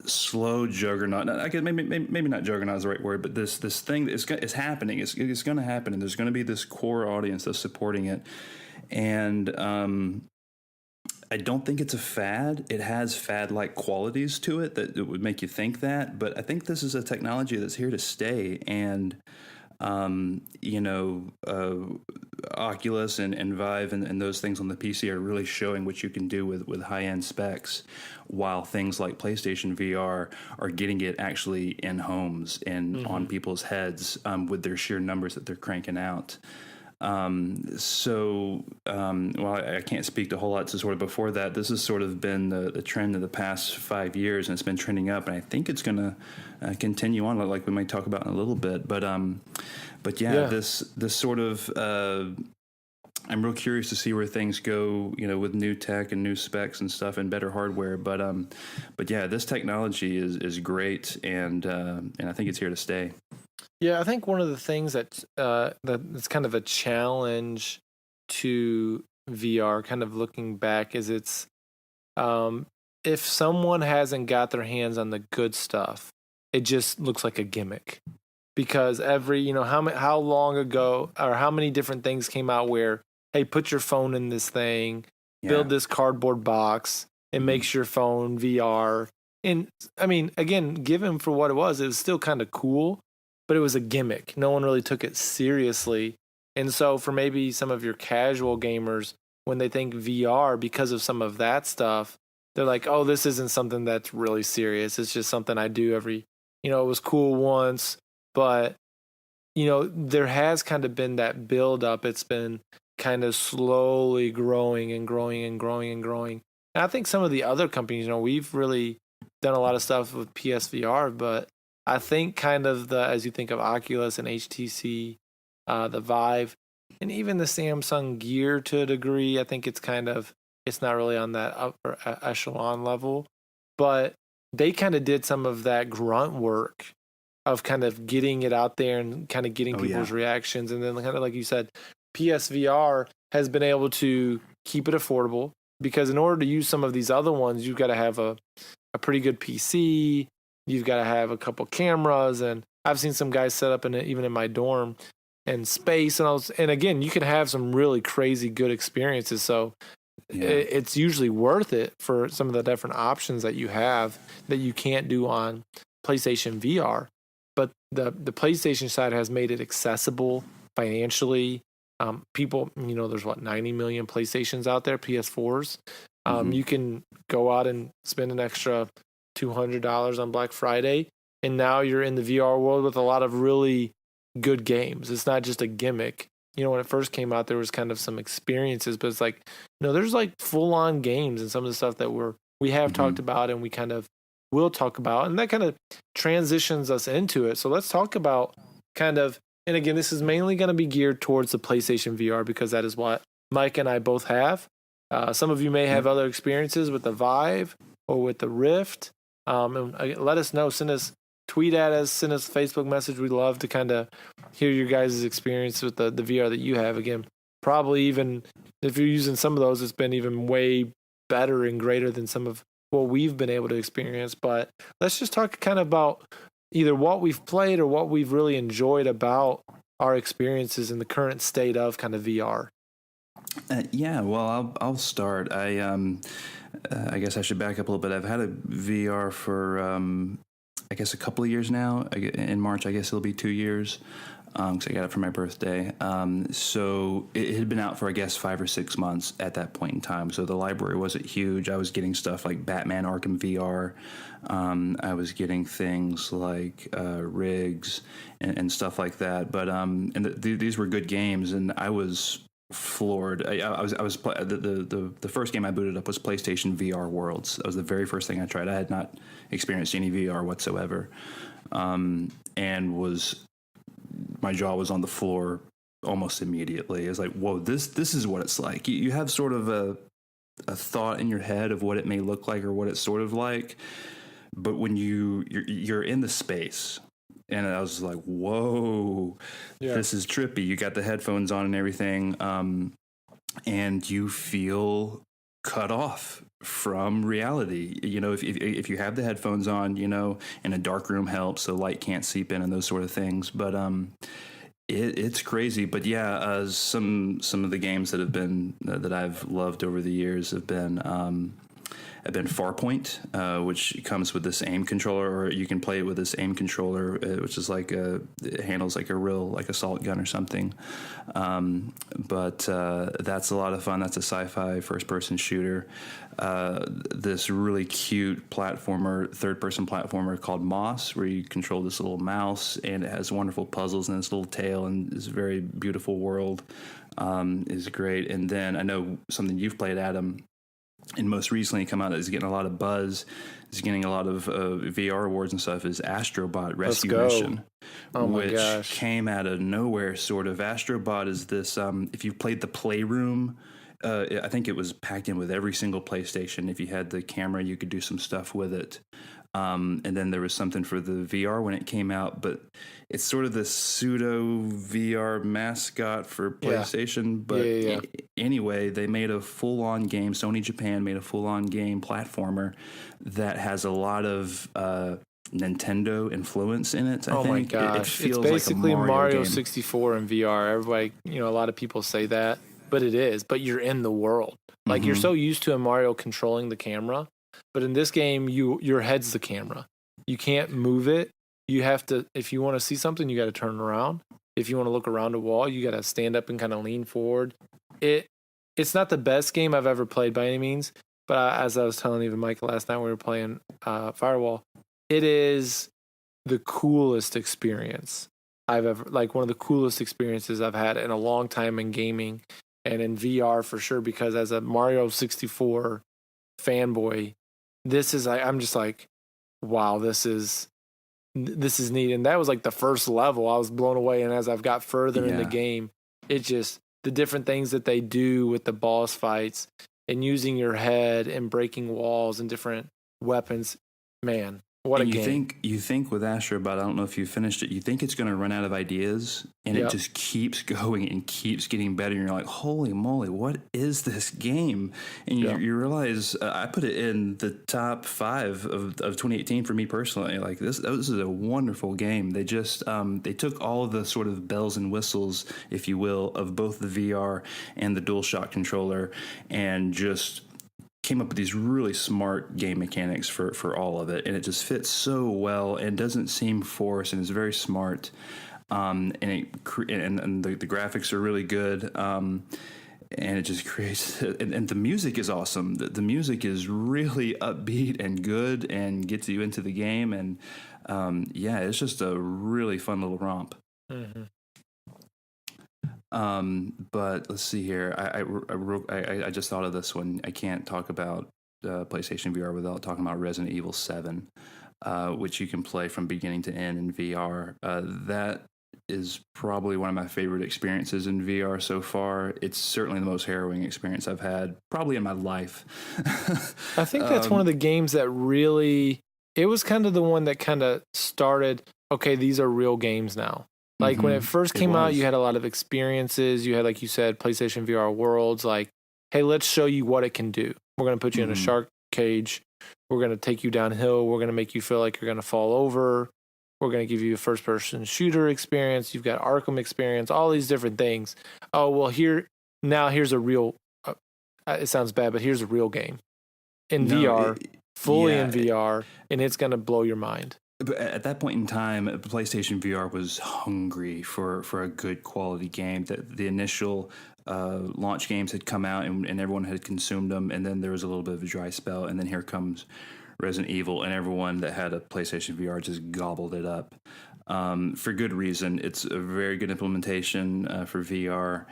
C: slow juggernaut. I guess maybe not juggernaut is the right word, but this thing that is happening. It's going to happen, and there's going to be this core audience that's supporting it. And I don't think it's a fad. It has fad-like qualities to it that it would make you think that. But I think this is a technology that's here to stay. And Oculus and Vive and those things on the PC are really showing what you can do with high-end specs, while things like PlayStation VR are getting it actually in homes and on people's heads with their sheer numbers that they're cranking out. Well, I can't speak to a whole lot to sort of before that. This has sort of been the trend of the past 5 years, and it's been trending up, and I think it's going to continue on, like we might talk about in a little bit. But yeah, this sort of I'm real curious to see where things go, with new tech and new specs and stuff and better hardware. But yeah, this technology is great, and I think it's here to stay.
B: Yeah, I think one of the things that's kind of a challenge to VR, kind of looking back, is it's if someone hasn't got their hands on the good stuff, it just looks like a gimmick. Because how long ago or how many different things came out where, hey, put your phone in this thing, build this cardboard box, it makes your phone VR. And I mean, again, given for what it was still kind of cool. But it was a gimmick. No one really took it seriously. And so for maybe some of your casual gamers, when they think VR, because of some of that stuff, they're like, oh, this isn't something that's really serious. It's just something I do it was cool once. But, there has kind of been that build up. It's been kind of slowly growing and growing and growing and growing. And I think some of the other companies, we've really done a lot of stuff with PSVR, but I think kind of as you think of Oculus and HTC, the Vive, and even the Samsung Gear to a degree, I think it's not really on that upper echelon level, but they kind of did some of that grunt work of kind of getting it out there and kind of getting people's reactions. And then kind of like you said, PSVR has been able to keep it affordable, because in order to use some of these other ones, you've got to have a pretty good PC. You've got to have a couple cameras, and I've seen some guys set up even in my dorm, and space, and again, you can have some really crazy good experiences. So it's usually worth it for some of the different options that you have that you can't do on PlayStation VR. But the PlayStation side has made it accessible financially. People, there's 90 million PlayStations out there, PS4s. You can go out and spend an extra $200 on Black Friday, and now you're in the VR world with a lot of really good games. It's not just a gimmick. When it first came out, there was kind of some experiences, but it's like, there's like full-on games and some of the stuff that we have talked about and we kind of will talk about, and that kind of transitions us into it. So let's talk about kind of, and again, this is mainly going to be geared towards the PlayStation VR, because that is what Mike and I both have. Some of you may have other experiences with the Vive or with the Rift. And let us know. Tweet at us, send us a Facebook message. We'd love to kind of hear your guys' experience with the VR that you have. Again, probably even if you're using some of those, it's been even way better and greater than some of what we've been able to experience. But let's just talk kind of about either what we've played or what we've really enjoyed about our experiences in the current state of kind of VR.
C: Well, I'll start. I guess I should back up a little bit. I've had a VR for, I guess, a couple of years now. In March, I guess it'll be 2 years, because I got it for my birthday. So it had been out for, I guess, 5 or 6 months at that point in time. So the library wasn't huge. I was getting stuff like Batman Arkham VR. I was getting things like rigs and stuff like that. But these were good games, and I was floored. The first game I booted up was PlayStation VR Worlds. That was the very first thing I tried. I had not experienced any VR whatsoever, and my jaw was on the floor almost immediately. It's like, whoa, this is what it's like. You have sort of a thought in your head of what it may look like or what it's sort of like, but when you're in the space. And I was like, whoa, this is trippy. You got the headphones on and everything, and you feel cut off from reality. If you have the headphones on, and a dark room helps, so light can't seep in and those sort of things. But it's crazy. But some of the games that I've loved over the years have been have been Farpoint, which comes with this aim controller, or you can play it with this aim controller, which is like it handles like a real like assault gun or something. But that's a lot of fun. That's a sci-fi first-person shooter. This really cute platformer, third-person platformer called Moss, where you control this little mouse, and it has wonderful puzzles and this little tail, and this very beautiful world is great. And then I know something you've played, Adam, and most recently come out is getting a lot of buzz, is getting a lot of VR awards and stuff, is Astrobot Rescue Mission, which came out of nowhere, sort of. Astrobot is this, if you've played the Playroom, I think it was packed in with every single PlayStation. If you had the camera, you could do some stuff with it. And then there was something for the VR when it came out, but it's sort of the pseudo VR mascot for PlayStation. But anyway, they made a full-on game. Sony Japan made a full-on game platformer that has a lot of Nintendo influence in it. I think.
B: My gosh.
C: It feels
B: it's basically
C: like a
B: Mario
C: game.
B: 64 in VR. Everybody, a lot of people say that, but it is. But you're in the world. Like, you're so used to a Mario controlling the camera. But in this game, your head's the camera. You can't move it. You have to, if you want to see something, you got to turn around. If you want to look around a wall, you got to stand up and kind of lean forward. It's not the best game I've ever played by any means, but as I was telling even Michael last night when we were playing Firewall, it is the coolest experience I've ever, like one of the coolest experiences I've had in a long time in gaming and in VR for sure, because as a Mario 64 fanboy, I'm just like, wow, this is neat. And that was like the first level. I was blown away. And as I've got further in the game, it just, the different things that they do with the boss fights and using your head and breaking walls and different weapons, man, what
C: and
B: a game.
C: You think with Astrobot, I don't know if you finished it, you think it's going to run out of ideas, and it just keeps going and keeps getting better. And you're like, holy moly, what is this game? And you realize, I put it in the top 5 of 2018 for me personally. Like this is a wonderful game. They just, they took all of the sort of bells and whistles, if you will, of both the VR and the DualShock controller, and just came up with these really smart game mechanics for all of it, and it just fits so well and doesn't seem forced, and is very smart. And the graphics are really good. And it just creates, and the music is awesome. The music is really upbeat and good and gets you into the game. And it's just a really fun little romp. Mm-hmm. But let's see here. I just thought of this one. I can't talk about PlayStation VR without talking about Resident Evil 7, which you can play from beginning to end in VR. That is probably one of my favorite experiences in VR so far. It's certainly the most harrowing experience I've had probably in my life.
B: I think that's one of the games that really, it was kind of the one that kind of started, okay, these are real games now. Like when it first came out, you had a lot of experiences. You had, like you said, PlayStation VR Worlds. Like, hey, let's show you what it can do. We're going to put you in a shark cage. We're going to take you downhill. We're going to make you feel like you're going to fall over. We're going to give you a first-person shooter experience. You've got Arkham experience, all these different things. Oh, well, here's a real, it sounds bad, but here's a real game in VR, fully in VR, and it's going to blow your mind.
C: But at that point in time, PlayStation VR was hungry for a good quality game. The initial launch games had come out and everyone had consumed them, and then there was a little bit of a dry spell, and then here comes Resident Evil, and everyone that had a PlayStation VR just gobbled it up. For good reason. It's a very good implementation for VR,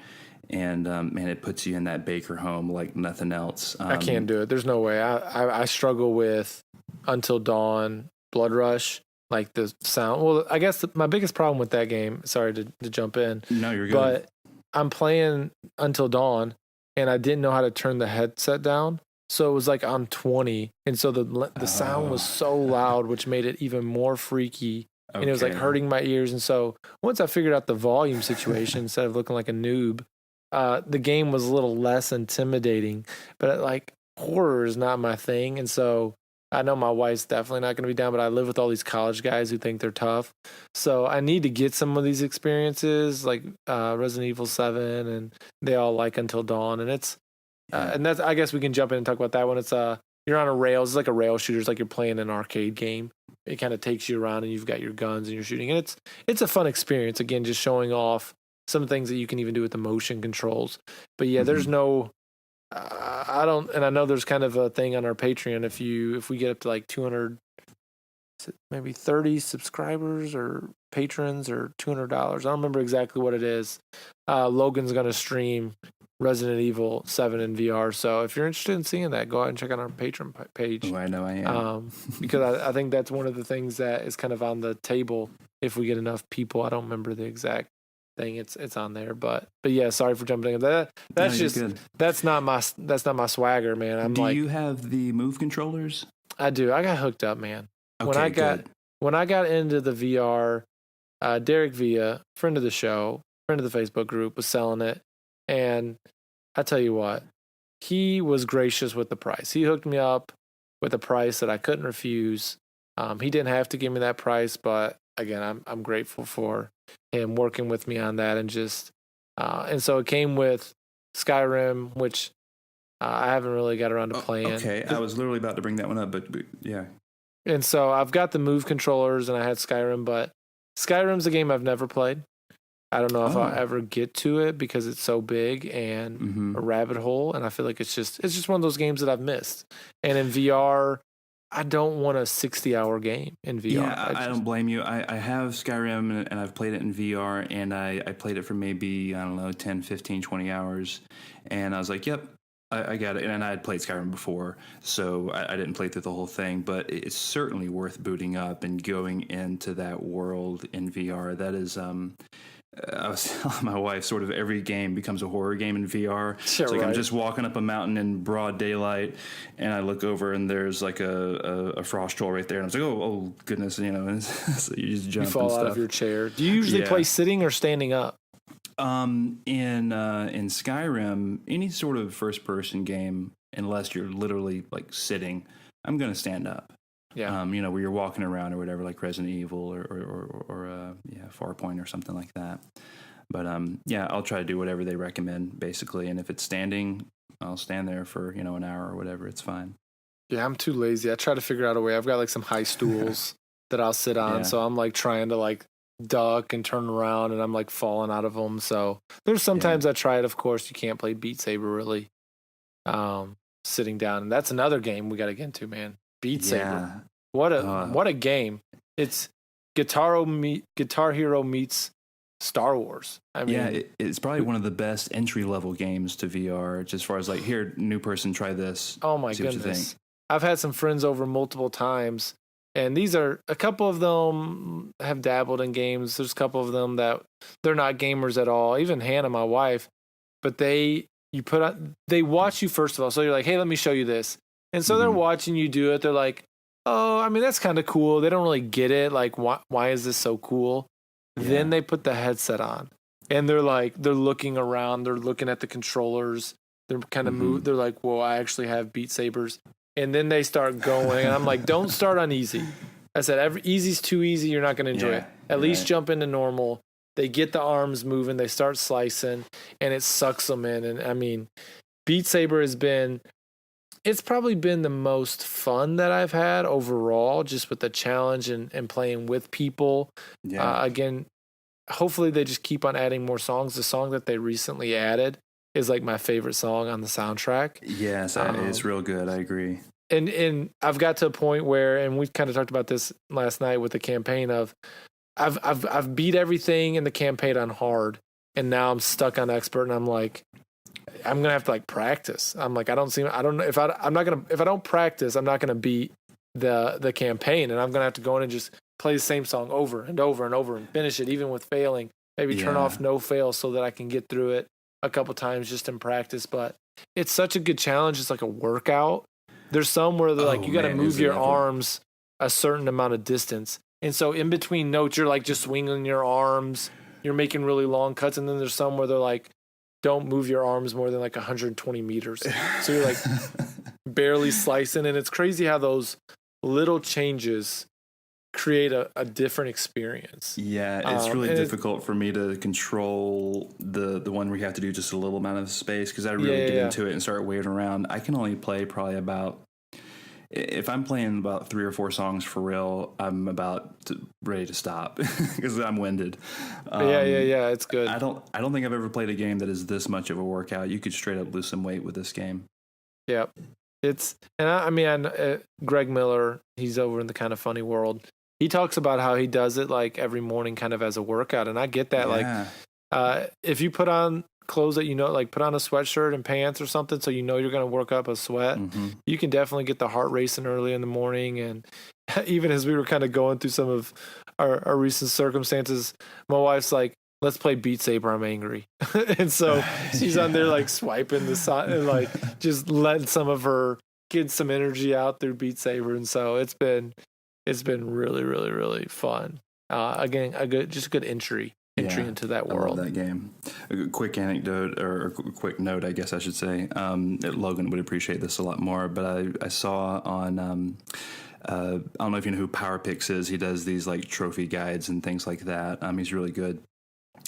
C: and man, it puts you in that Baker home like nothing else.
B: I can't do it. There's no way. I struggle with Until Dawn, Blood Rush, like the sound. Well, I guess my biggest problem with that game, sorry to jump in.
C: No, you're good.
B: But I'm playing Until Dawn, and I didn't know how to turn the headset down. So it was like on 20. And so the sound was so loud, which made it even more freaky. Okay. And it was like hurting my ears. And so once I figured out the volume situation, instead of looking like a noob, the game was a little less intimidating. But like horror is not my thing. And so I know my wife's definitely not going to be down, but I live with all these college guys who think they're tough. So I need to get some of these experiences like Resident Evil 7, and they all like Until Dawn. And it's, and that's, I guess we can jump in and talk about that one. It's you're on a rail. It's like a rail shooter. It's like you're playing an arcade game. It kind of takes you around, and you've got your guns and you're shooting, and it's a fun experience. Again, just showing off some things that you can even do with the motion controls. But yeah, there's no. I don't, and I know there's kind of a thing on our Patreon. If we get up to like 200, maybe 30 subscribers or patrons or $200, I don't remember exactly what it is. Logan's gonna stream Resident Evil 7 in VR. So if you're interested in seeing that, go ahead and check out our Patreon page.
C: Oh, I know I am.
B: Because I think that's one of the things that is kind of on the table if we get enough people. I don't remember the exact thing. It's on there, but yeah. Sorry for jumping in. That's just good. That's not my swagger, man.
C: Do you have the Move controllers?
B: I do. I got hooked up, man.
C: Okay,
B: when I got into the VR, Derek Villa, friend of the show, friend of the Facebook group, was selling it. And I tell you what, he was gracious with the price. He hooked me up with a price that I couldn't refuse. He didn't have to give me that price, but again, I'm grateful for him working with me on that, and just and so it came with Skyrim, which I haven't really got around to playing.
C: Okay, I was literally about to bring that one up, but yeah.
B: And so I've got the Move controllers, and I had Skyrim, but Skyrim's a game I've never played. I don't know if I'll ever get to it because it's so big and a rabbit hole, and I feel like it's just one of those games that I've missed. And in VR, I don't want a 60-hour game in VR.
C: Yeah, I don't blame you. I have Skyrim, and I've played it in VR, and I played it for maybe, 10, 15, 20 hours, and I was like, yep, I got it. And I had played Skyrim before, so I didn't play through the whole thing, but it's certainly worth booting up and going into that world in VR. That is... I was telling my wife, sort of every game becomes a horror game in VR.
B: Sure,
C: it's like
B: right.
C: I'm just walking up a mountain in broad daylight, and I look over, and there's like a frost troll right there, and I was like, oh goodness, and so you just jump.
B: You fall
C: and stuff.
B: out of your chair. Do you usually play sitting or standing up?
C: In Skyrim, any sort of first person game, unless you're literally like sitting, I'm going to stand up.
B: Yeah.
C: Where you're walking around or whatever, like Resident Evil or Farpoint or something like that. But I'll try to do whatever they recommend basically. And if it's standing, I'll stand there for an hour or whatever. It's fine.
B: Yeah, I'm too lazy. I try to figure out a way. I've got like some high stools that I'll sit on, so I'm like trying to like duck and turn around, and I'm like falling out of them. So there's sometimes I try it. Of course, you can't play Beat Saber really sitting down, and that's another game we got to get into, man. Beat Saber. What a game. It's Guitar Hero meets Star Wars. I mean,
C: it's probably one of the best entry level games to VR, just as far as like, here, new person, try this.
B: Oh my goodness. I've had some friends over multiple times, and these are a couple of them have dabbled in games. There's a couple of them that they're not gamers at all. Even Hannah, my wife, but they watch you first of all. So you're like, hey, let me show you this. And so they're watching you do it. They're like, oh, I mean, that's kind of cool. They don't really get it. Like, why is this so cool? Yeah. Then they put the headset on, and they're looking around. They're looking at the controllers. They're kind of moved. They're like, whoa, I actually have Beat Sabers. And then they start going, and I'm like, don't start on easy. I said, easy's too easy. You're not going to enjoy it. At least jump into normal. They get the arms moving. They start slicing, and it sucks them in. And I mean, Beat Saber it's probably been the most fun that I've had overall, just with the challenge and playing with people. Yeah. Again, hopefully they just keep on adding more songs. The song that they recently added is like my favorite song on the soundtrack.
C: Yes, it's real good. I agree.
B: And I've got to a point where, and we kind of talked about this last night with the campaign of, I've beat everything in the campaign on hard, and now I'm stuck on expert, and I'm like, I'm gonna have to like practice. I'm like, if I don't practice, I'm not gonna beat the campaign, and I'm gonna have to go in and just play the same song over and over and over and finish it, even with failing. Maybe turn off no fail so that I can get through it a couple times just in practice. But it's such a good challenge. It's like a workout. There's some where they're like, you got to move your arms a certain amount of distance, and so in between notes, you're like just swinging your arms. You're making really long cuts, and then there's some where they're like, don't move your arms more than like 120 meters. So you're like barely slicing. And it's crazy how those little changes create a different experience.
C: Yeah, it's really difficult for me to control the one where you have to do just a little amount of space, because I really get into it and start waving around. I can only play probably about if I'm playing about 3 or 4 songs for real, I'm ready to stop because I'm winded.
B: Yeah. It's good.
C: I don't think I've ever played a game that is this much of a workout. You could straight up lose some weight with this game.
B: Yeah, Greg Miller, he's over in the Kind of Funny world. He talks about how he does it like every morning, kind of as a workout, and I get that.
C: Yeah.
B: Like, if you put on clothes that like put on a sweatshirt and pants or something, so you're going to work up a sweat, you can definitely get the heart racing early in the morning. And even as we were kind of going through some of our recent circumstances, my wife's like, let's play Beat Saber, I'm angry. And so she's on there like swiping the side and like just letting some of her get some energy out through Beat Saber. And so it's been really, really, really fun. Again, a good entry into that world.
C: I love that game. A quick anecdote or a quick note, I guess I should say. Logan would appreciate this a lot more, but I saw on I don't know if you know who PowerPix is. He does these like trophy guides and things like that. He's really good.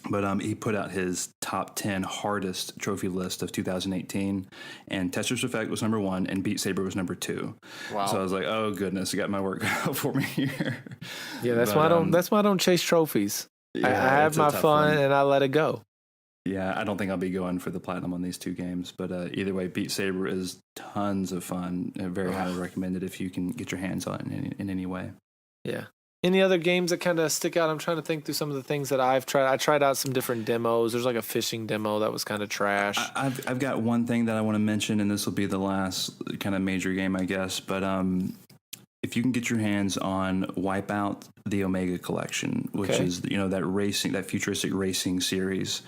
C: But he put out his top 10 hardest trophy list of 2018, and Tetris Effect was number 1, and Beat Saber was number 2.
B: Wow!
C: So I was like, "Oh goodness, I got my work cut out for me here."
B: Yeah, that's why I don't chase trophies.
C: Yeah,
B: I have my fun and I let it go.
C: Yeah, I don't think I'll be going for the platinum on these 2 games, but either way, Beat Saber is tons of fun. Very highly recommended if you can get your hands on it in any way.
B: Yeah. Any other games that kind of stick out? I'm trying to think through some of the things that I've tried. I tried out some different demos. There's like a fishing demo that was kind of trash.
C: I've got one thing that I want to mention, and this will be the last kind of major game, I guess. But if you can get your hands on Wipeout: The Omega Collection, which is that futuristic racing series,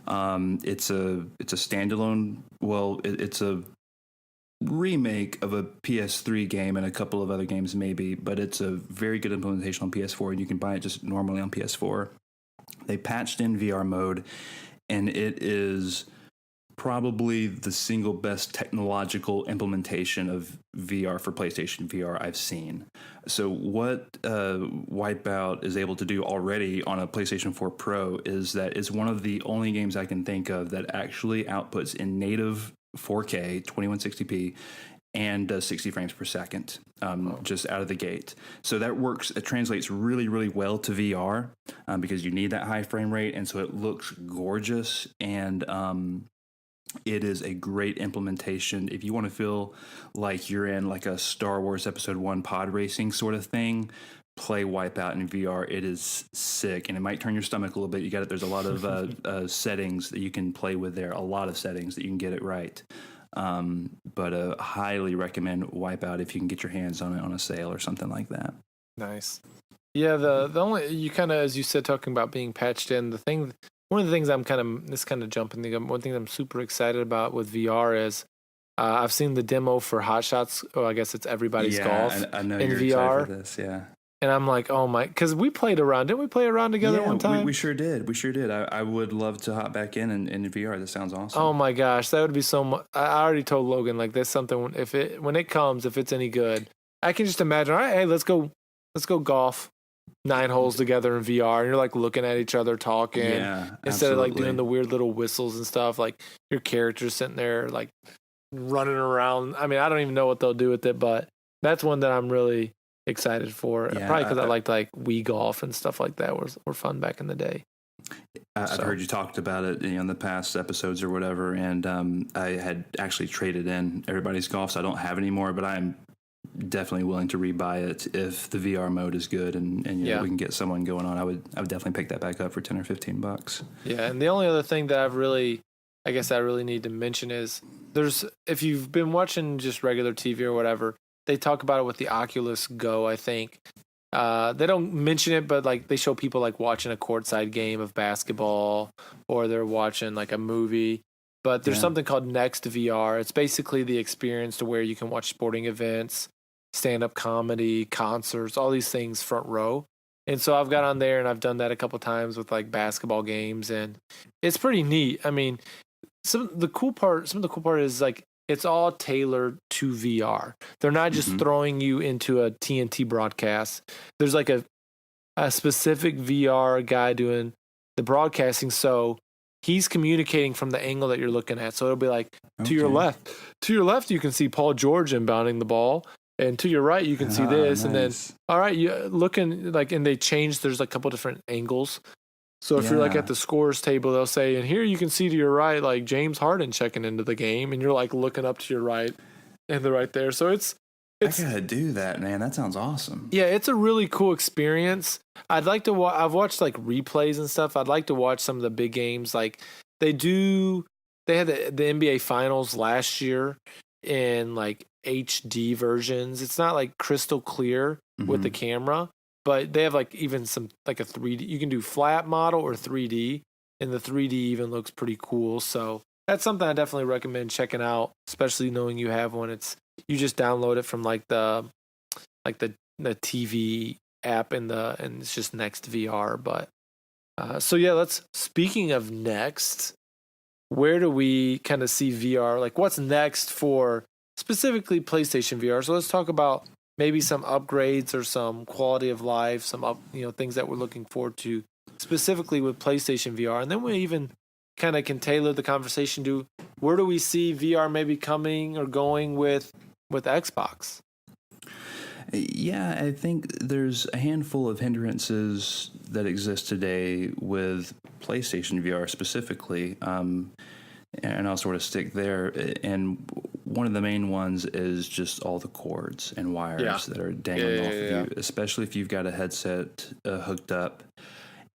C: it's a standalone. Well, it's a remake of a PS3 game and a couple of other games maybe, but it's a very good implementation on PS4, and you can buy it just normally on PS4. They patched in VR mode, and it is probably the single best technological implementation of VR for PlayStation VR I've seen. So what Wipeout is able to do already on a PlayStation 4 Pro is that it's one of the only games I can think of that actually outputs in native 4K 2160p and does 60 frames per second just out of the gate. So that works. It translates really, really well to VR because you need that high frame rate, and so it looks gorgeous. And it is a great implementation if you want to feel like you're in like a Star Wars Episode 1 pod racing sort of thing. Play Wipeout in VR. It is sick, and it might turn your stomach a little bit. You got it. There's a lot of settings that you can play with there. A lot of settings that you can get it right. But highly recommend Wipeout if you can get your hands on it on a sale or something like that.
B: Nice. Yeah. The only you kind of, as you said, talking about being patched in, one of the things one thing I'm super excited about with VR is I've seen the demo for Hot Shots. Oh, I guess it's Everybody's Golf.
C: I know
B: in
C: you're
B: VR.
C: excited for this. Yeah.
B: And I'm like, oh my, because we played around. Didn't we play around together one time?
C: We sure did. I would love to hop back in VR. That sounds awesome.
B: Oh my gosh, that would be so much. I already told Logan, like, there's something, when it comes, if it's any good, I can just imagine, all right, hey, let's go golf 9 holes together in VR. And you're like looking at each other talking.
C: Yeah,
B: instead of like doing the weird little whistles and stuff, like your character's sitting there like running around. I mean, I don't even know what they'll do with it, but that's one that I'm really excited for. Yeah, probably because I liked like Wii Golf and stuff like that were fun back in the day.
C: I've heard you talked about it in the past episodes or whatever, and I had actually traded in Everybody's Golf, so I don't have anymore, but I'm definitely willing to rebuy it if the VR mode is good and we can get someone going on. I would definitely pick that back up for $10 or $15.
B: Yeah, and the only other thing that I really need to mention is if you've been watching just regular TV or whatever, they talk about it with the Oculus Go, I think. They don't mention it, but like they show people like watching a courtside game of basketball or they're watching like a movie. But there's something called Next VR. It's basically the experience to where you can watch sporting events, stand-up comedy, concerts, all these things front row. And so I've got on there and I've done that a couple times with like basketball games, and it's pretty neat. I mean, some of the cool part is like it's all tailored to VR. They're not just throwing you into a TNT broadcast. There's like a specific VR guy doing the broadcasting, so he's communicating from the angle that you're looking at. So it'll be like to your left you can see Paul George inbounding the ball. And to your right, you can see this,
C: nice.
B: and then all right, you looking like, and they changed. There's like a couple different angles. So if you're like at the scores table, they'll say, and here you can see to your right, like James Harden checking into the game, and you're like looking up to your right, and they're right there. So it's
C: I gotta do that, man. That sounds awesome.
B: Yeah, it's a really cool experience. I'd like to I've watched like replays and stuff. I'd like to watch some of the big games. Like they had the NBA Finals last year in like HD versions. It's not like crystal clear with the camera, but they have like even some like a 3D. You can do flat model or 3D, and the 3D even looks pretty cool. So that's something I definitely recommend checking out, especially knowing you have one. You just download it from like the TV app and it's just Next VR. But so yeah, speaking of Next, where do we kind of see VR? Like what's next for specifically PlayStation VR? So let's talk about maybe some upgrades or some quality of life, things that we're looking forward to specifically with PlayStation VR, and then we even kind of can tailor the conversation to where do we see VR maybe coming or going with Xbox?
C: Yeah, I think there's a handful of hindrances that exist today with PlayStation VR specifically, and I'll sort of stick there. And one of the main ones is just all the cords and wires that are dangling off of you, especially if you've got a headset hooked up.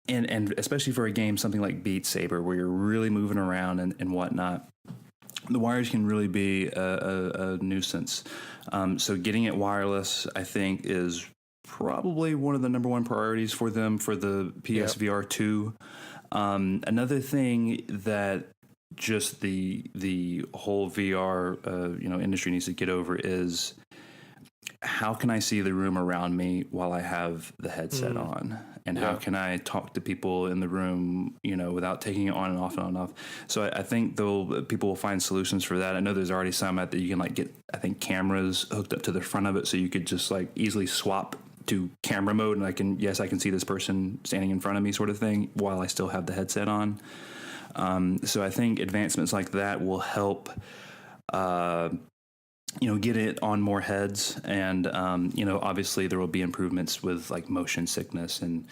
C: And especially for a game, something like Beat Saber, where you're really moving around and whatnot, the wires can really be a nuisance. So getting it wireless, I think, is probably one of the number one priorities for them for the PSVR 2. Another thing that just the whole VR industry needs to get over is how can I see the room around me while I have the headset on? And how can I talk to people in the room, without taking it on and off and on and off? So I think people will find solutions for that. I know there's already some that you can get, I think, cameras hooked up to the front of it, so you could just easily swap to camera mode, and I can see this person standing in front of me, sort of thing, while I still have the headset on. So I think advancements like that will help. Get it on more heads, and obviously there will be improvements with motion sickness and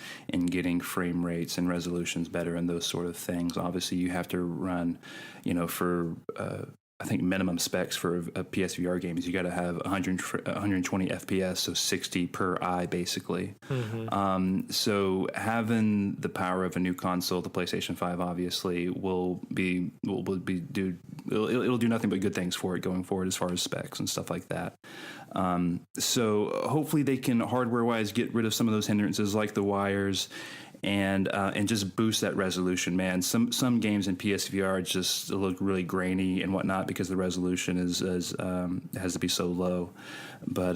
C: getting frame rates and resolutions better and those sort of things. Obviously, you have to run, for I think minimum specs for a PSVR game is you got to have 120 FPS, so 60 per eye basically. So having the power of a new console, the PlayStation 5, obviously it'll do nothing but good things for it going forward as far as specs and stuff like that. So hopefully they can hardware wise get rid of some of those hindrances like the wires. And just boost that resolution, man. Some games in PSVR just look really grainy and whatnot because the resolution has to be so low. But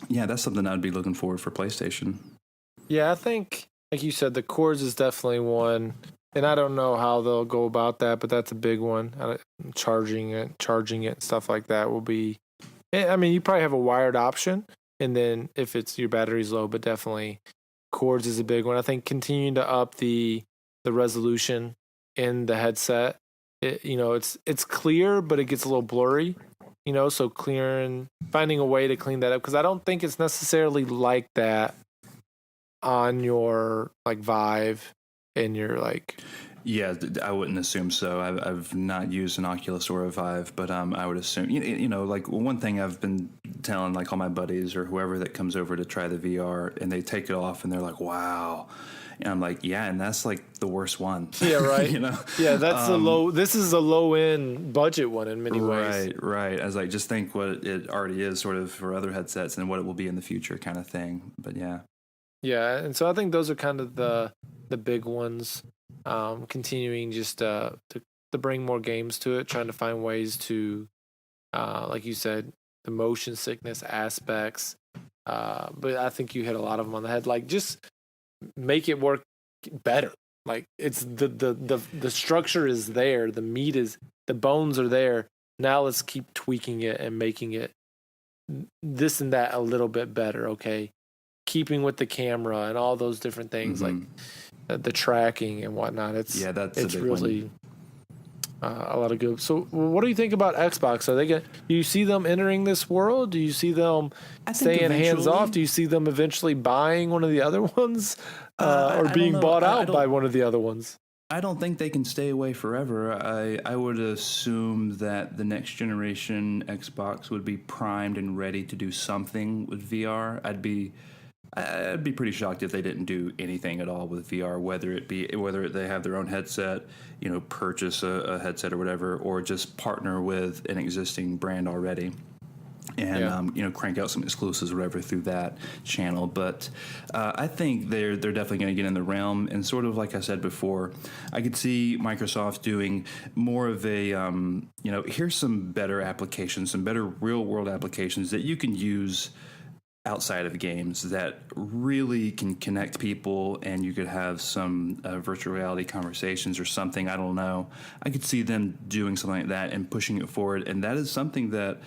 C: that's something I'd be looking forward for PlayStation.
B: Yeah, I think, like you said, the cords is definitely one, and I don't know how they'll go about that, but that's a big one. Charging it, stuff like that will be. I mean, you probably have a wired option, and then if it's your battery's low, but definitely. Cords is a big one. I think continuing to up the resolution in the headset. It's clear, but it gets a little blurry. So finding a way to clean that up, because I don't think it's necessarily like that on your Vive and your
C: Yeah, I wouldn't assume so. I've not used an Oculus or a Vive, but I would assume, one thing I've been telling all my buddies or whoever that comes over to try the VR, and they take it off and they're like, wow. And I'm like, yeah, and that's the worst one.
B: Yeah, right. Yeah, that's this is a low end budget one in many ways.
C: Right. I was like, just think what it already is sort of for other headsets and what it will be in the future kind of thing. But yeah.
B: Yeah, and so I think those are kind of the big ones. Continuing just to bring more games to it, trying to find ways to, like you said, the motion sickness aspects. But I think you hit a lot of them on the head. Just make it work better. It's the structure is there, the meat is, the bones are there. Now let's keep tweaking it and making it this and that a little bit better. Okay, keeping with the camera and all those different things the tracking and whatnot. It's really one. A lot of good. So, what do you think about Xbox? Are they do you see them entering this world? Do you see them staying hands off? Do you see them eventually buying one of the other ones, or being bought out by one of the other ones?
C: I don't think they can stay away forever. I would assume that the next generation Xbox would be primed and ready to do something with VR. I'd be pretty shocked if they didn't do anything at all with VR, whether they have their own headset, purchase a headset or whatever, or just partner with an existing brand already. And crank out some exclusives or whatever through that channel. But I think they're definitely going to get in the realm. And sort of like I said before, I could see Microsoft doing more of a here's some better applications, some better real world applications that you can use outside of games that really can connect people, and you could have some virtual reality conversations or something. I don't know. I could see them doing something like that and pushing it forward. And that is something that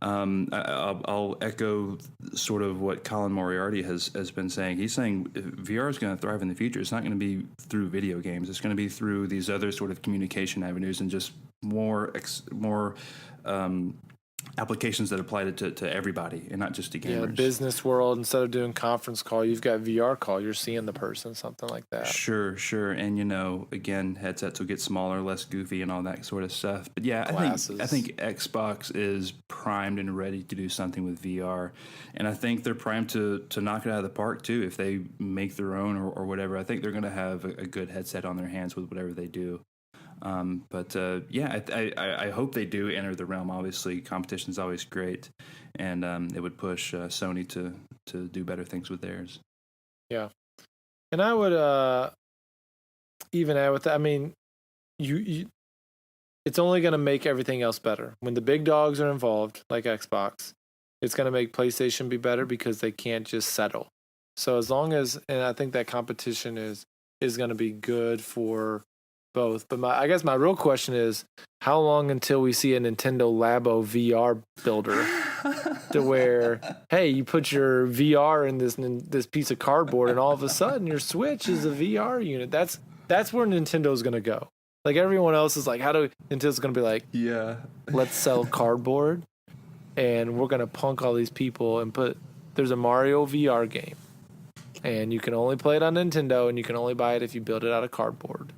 C: I'll echo sort of what Colin Moriarty has been saying. He's saying VR is going to thrive in the future. It's not going to be through video games. It's going to be through these other sort of communication avenues and just more applications that apply to everybody and not just to gamers.
B: Yeah, business world, instead of doing conference call, you've got VR call. You're seeing the person, something like that.
C: Sure. And, again, headsets will get smaller, less goofy and all that sort of stuff. But yeah, I think Xbox is primed and ready to do something with VR. And I think they're primed to knock it out of the park, too, if they make their own or whatever. I think they're going to have a good headset on their hands with whatever they do. I hope they do enter the realm. Obviously, competition is always great, and it would push Sony to do better things with theirs.
B: Yeah, and I would even add with that. I mean, you it's only going to make everything else better when the big dogs are involved, like Xbox. It's going to make PlayStation be better because they can't just settle. So as long as, and I think that competition is going to be good for both. But I guess my real question is, how long until we see a Nintendo Labo VR builder to where, hey, you put your VR in this piece of cardboard and all of a sudden your Switch is a VR unit. That's where Nintendo's going to go. Like everyone else is like, Nintendo's going to be like,
C: yeah,
B: let's sell cardboard and we're going to punk all these people and there's a Mario VR game and you can only play it on Nintendo and you can only buy it if you build it out of cardboard.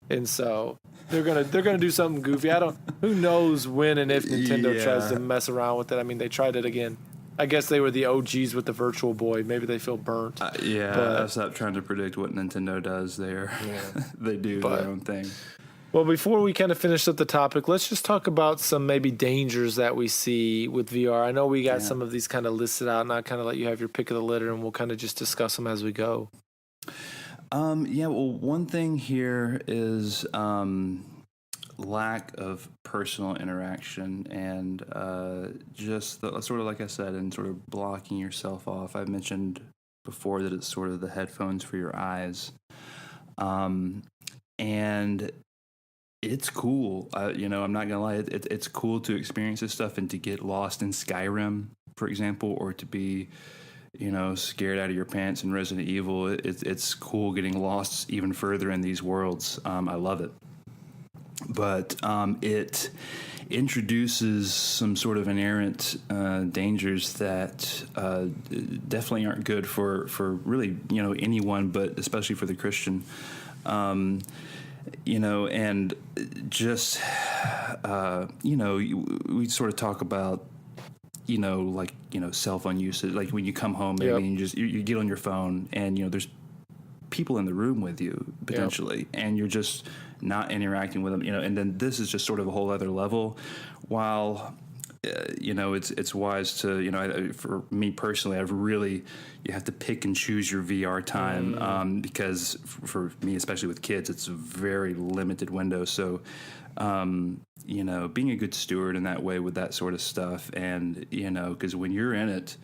B: And so they're gonna do something goofy. Who knows when and if Nintendo tries to mess around with it. I mean, they tried it again. I guess they were the OGs with the Virtual Boy. Maybe they feel burnt.
C: I stopped trying to predict what Nintendo does there. Yeah. They do their own thing.
B: Well, before we kind of finish up the topic, let's just talk about some maybe dangers that we see with VR. I know we got some of these kind of listed out, and I kind of let you have your pick of the litter, and we'll kind of just discuss them as we go.
C: Well, one thing here is lack of personal interaction and just sort of like I said, and sort of blocking yourself off. I mentioned before that it's sort of the headphones for your eyes, and it's cool. I'm not gonna lie, it's cool to experience this stuff and to get lost in Skyrim, for example, or to be scared out of your pants in Resident Evil. It's cool getting lost even further in these worlds. I love it. But it introduces some sort of inherent dangers that definitely aren't good for really, anyone, but especially for the Christian. And just, we sort of talk about cell phone usage, like when you come home, maybe and you get on your phone and, there's people in the room with you potentially, and you're just not interacting with them, and then this is just sort of a whole other level. While, it's wise to, for me personally, you have to pick and choose your VR time, because for me, especially with kids, it's a very limited window. So, being a good steward in that way with that sort of stuff, and because when you're in it,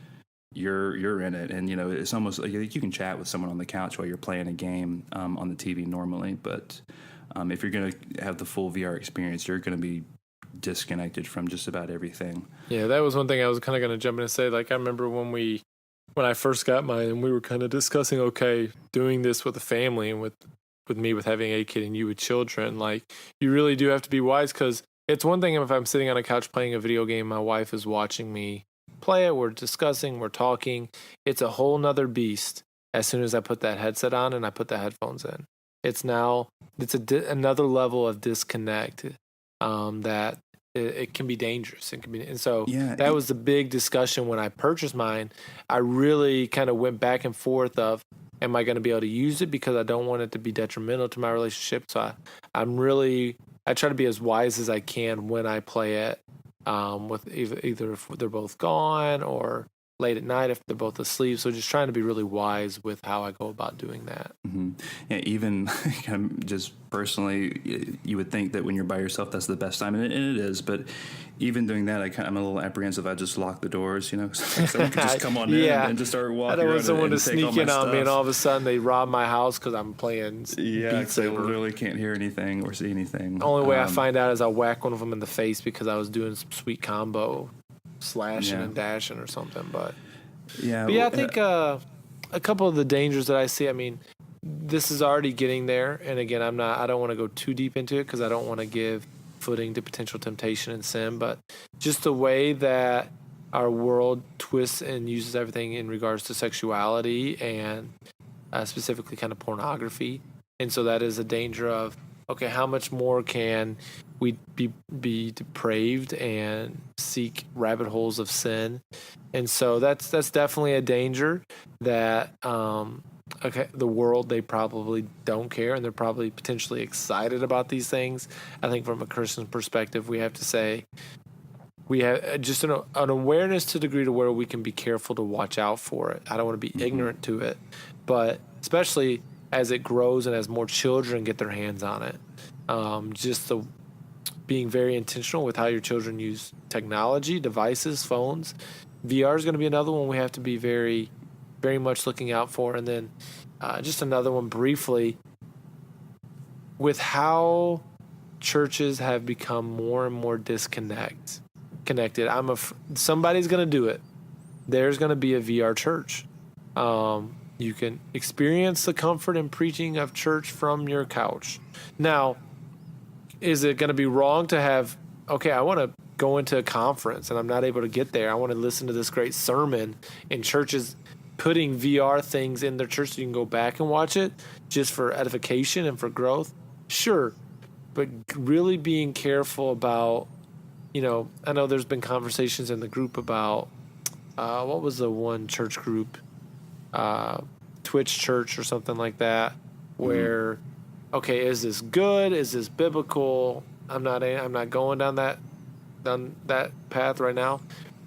C: you're in it, and it's almost like you can chat with someone on the couch while you're playing a game on the TV normally, but if you're going to have the full VR experience, you're going to be disconnected from just about everything. Yeah,
B: that was one thing I was kind of going to jump in and say. Like, I remember when I first got mine, and we were kind of discussing, okay, doing this with a family and with with me with having a kid and you with children, like you really do have to be wise, because it's one thing if I'm sitting on a couch playing a video game, my wife is watching me play it, we're discussing, we're talking. It's a whole nother beast as soon as I put that headset on and I put the headphones in. It's another level of disconnect that it can be dangerous. And so that was the big discussion when I purchased mine. I really kind of went back and forth of, am I going to be able to use it, because I don't want it to be detrimental to my relationship. So I try to be as wise as I can when I play it, with either if they're both gone or late at night if they're both asleep. So just trying to be really wise with how I go about doing that.
C: Mm-hmm. Yeah, even kind of just personally, you would think that when you're by yourself, that's the best time, and it is. But even doing that, I'm a little apprehensive. I just lock the doors, you know, someone could just come on in and just start walking.
B: I don't want someone to
C: sneak
B: in on me, and all of
C: stuff.
B: a sudden they rob my house because I'm playing.
C: Yeah, they literally can't hear anything or see anything.
B: The only way I find out is I'll whack one of them in the face because I was doing some sweet combo, slashing and dashing or something. But I think a couple of the dangers that I see, I mean, this is already getting there. And again, I don't want to go too deep into it because I don't want to give footing to potential temptation and sin, but just the way that our world twists and uses everything in regards to sexuality and specifically kind of pornography. And so that is a danger of, okay, how much more can we be depraved and seek rabbit holes of sin? And so that's definitely a danger that the world, they probably don't care, and they're probably potentially excited about these things. I think from a Christian perspective, we have to say we have just an awareness to a degree to where we can be careful to watch out for it. I don't want to be ignorant to it, but especially as it grows and as more children get their hands on it, being very intentional with how your children use technology, devices, phones. VR is going to be another one we have to be very, very much looking out for. And then just another one briefly, with how churches have become more and more connected. Somebody's going to do it. There's going to be a VR church. You can experience the comfort and preaching of church from your couch. Now, is it going to be wrong to have, okay, I want to go into a conference and I'm not able to get there. I want to listen to this great sermon, and churches putting VR things in their church so you can go back and watch it just for edification and for growth? Sure. But really being careful about, I know there's been conversations in the group about, what was the one church group, Twitch Church or something like that, where, okay, is this good? Is this biblical? I'm not going down that path right now.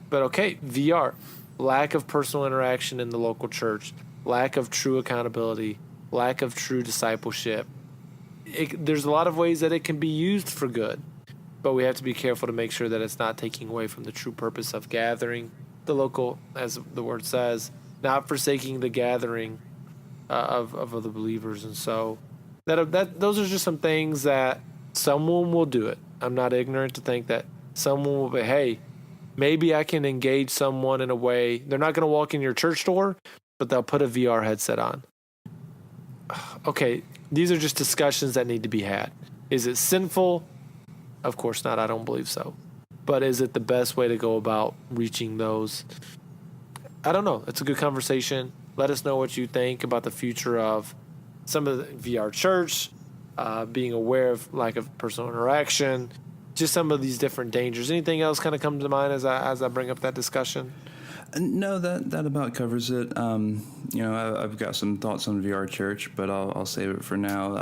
B: But okay, VR, lack of personal interaction in the local church, lack of true accountability, lack of true discipleship. There's a lot of ways that it can be used for good, but we have to be careful to make sure that it's not taking away from the true purpose of gathering the local, as the word says, not forsaking the gathering of other believers. And so those are just some things that someone will do it. I'm not ignorant to think that someone will be, hey, maybe I can engage someone in a way. They're not going to walk in your church door, but they'll put a VR headset on. Okay, these are just discussions that need to be had. Is it sinful? Of course not. I don't believe so. But is it the best way to go about reaching those? I don't know. It's a good conversation. Let us know what you think about the future of some of the VR church, being aware of lack of personal interaction, just some of these different dangers. Anything else kind of come to mind as I bring up that discussion?
C: No, that about covers it. I've got some thoughts on VR church, but I'll save it for now.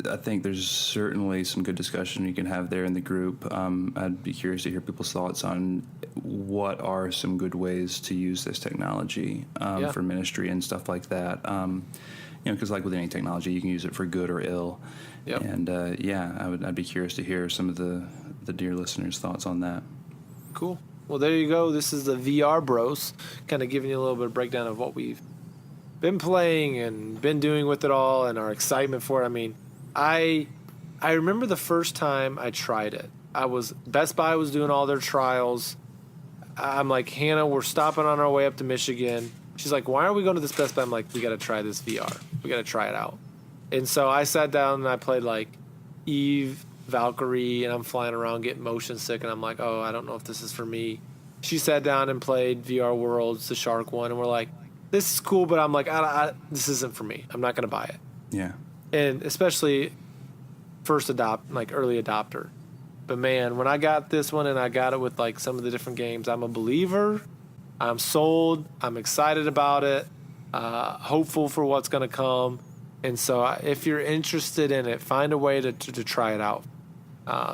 C: I think there's certainly some good discussion you can have there in the group. I'd be curious to hear people's thoughts on what are some good ways to use this technology for ministry and stuff like that. Because like with any technology, you can use it for good or ill. Yep. And I'd be curious to hear some of the dear listeners' thoughts on that.
B: Cool. Well, there you go. This is the VR Bros, kind of giving you a little bit of breakdown of what we've been playing and been doing with it all and our excitement for it. I mean, I remember the first time I tried it. Best Buy was doing all their trials. I'm like, Hannah, we're stopping on our way up to Michigan. She's like, why are we going to this Best Buy? I'm like, we got to try this VR. We got to try it out. And so I sat down and I played like Eve, Valkyrie, and I'm flying around getting motion sick, and I'm like, oh, I don't know if this is for me. She sat down and played VR Worlds, the shark one, and we're like, this is cool, but I'm like, this isn't for me. I'm not going to buy it.
C: Yeah.
B: And especially early adopter. But man, when I got this one and I got it with like some of the different games, I'm a believer. I'm sold. I'm excited about it. Hopeful for what's going to come. And so if you're interested in it, find a way to try it out.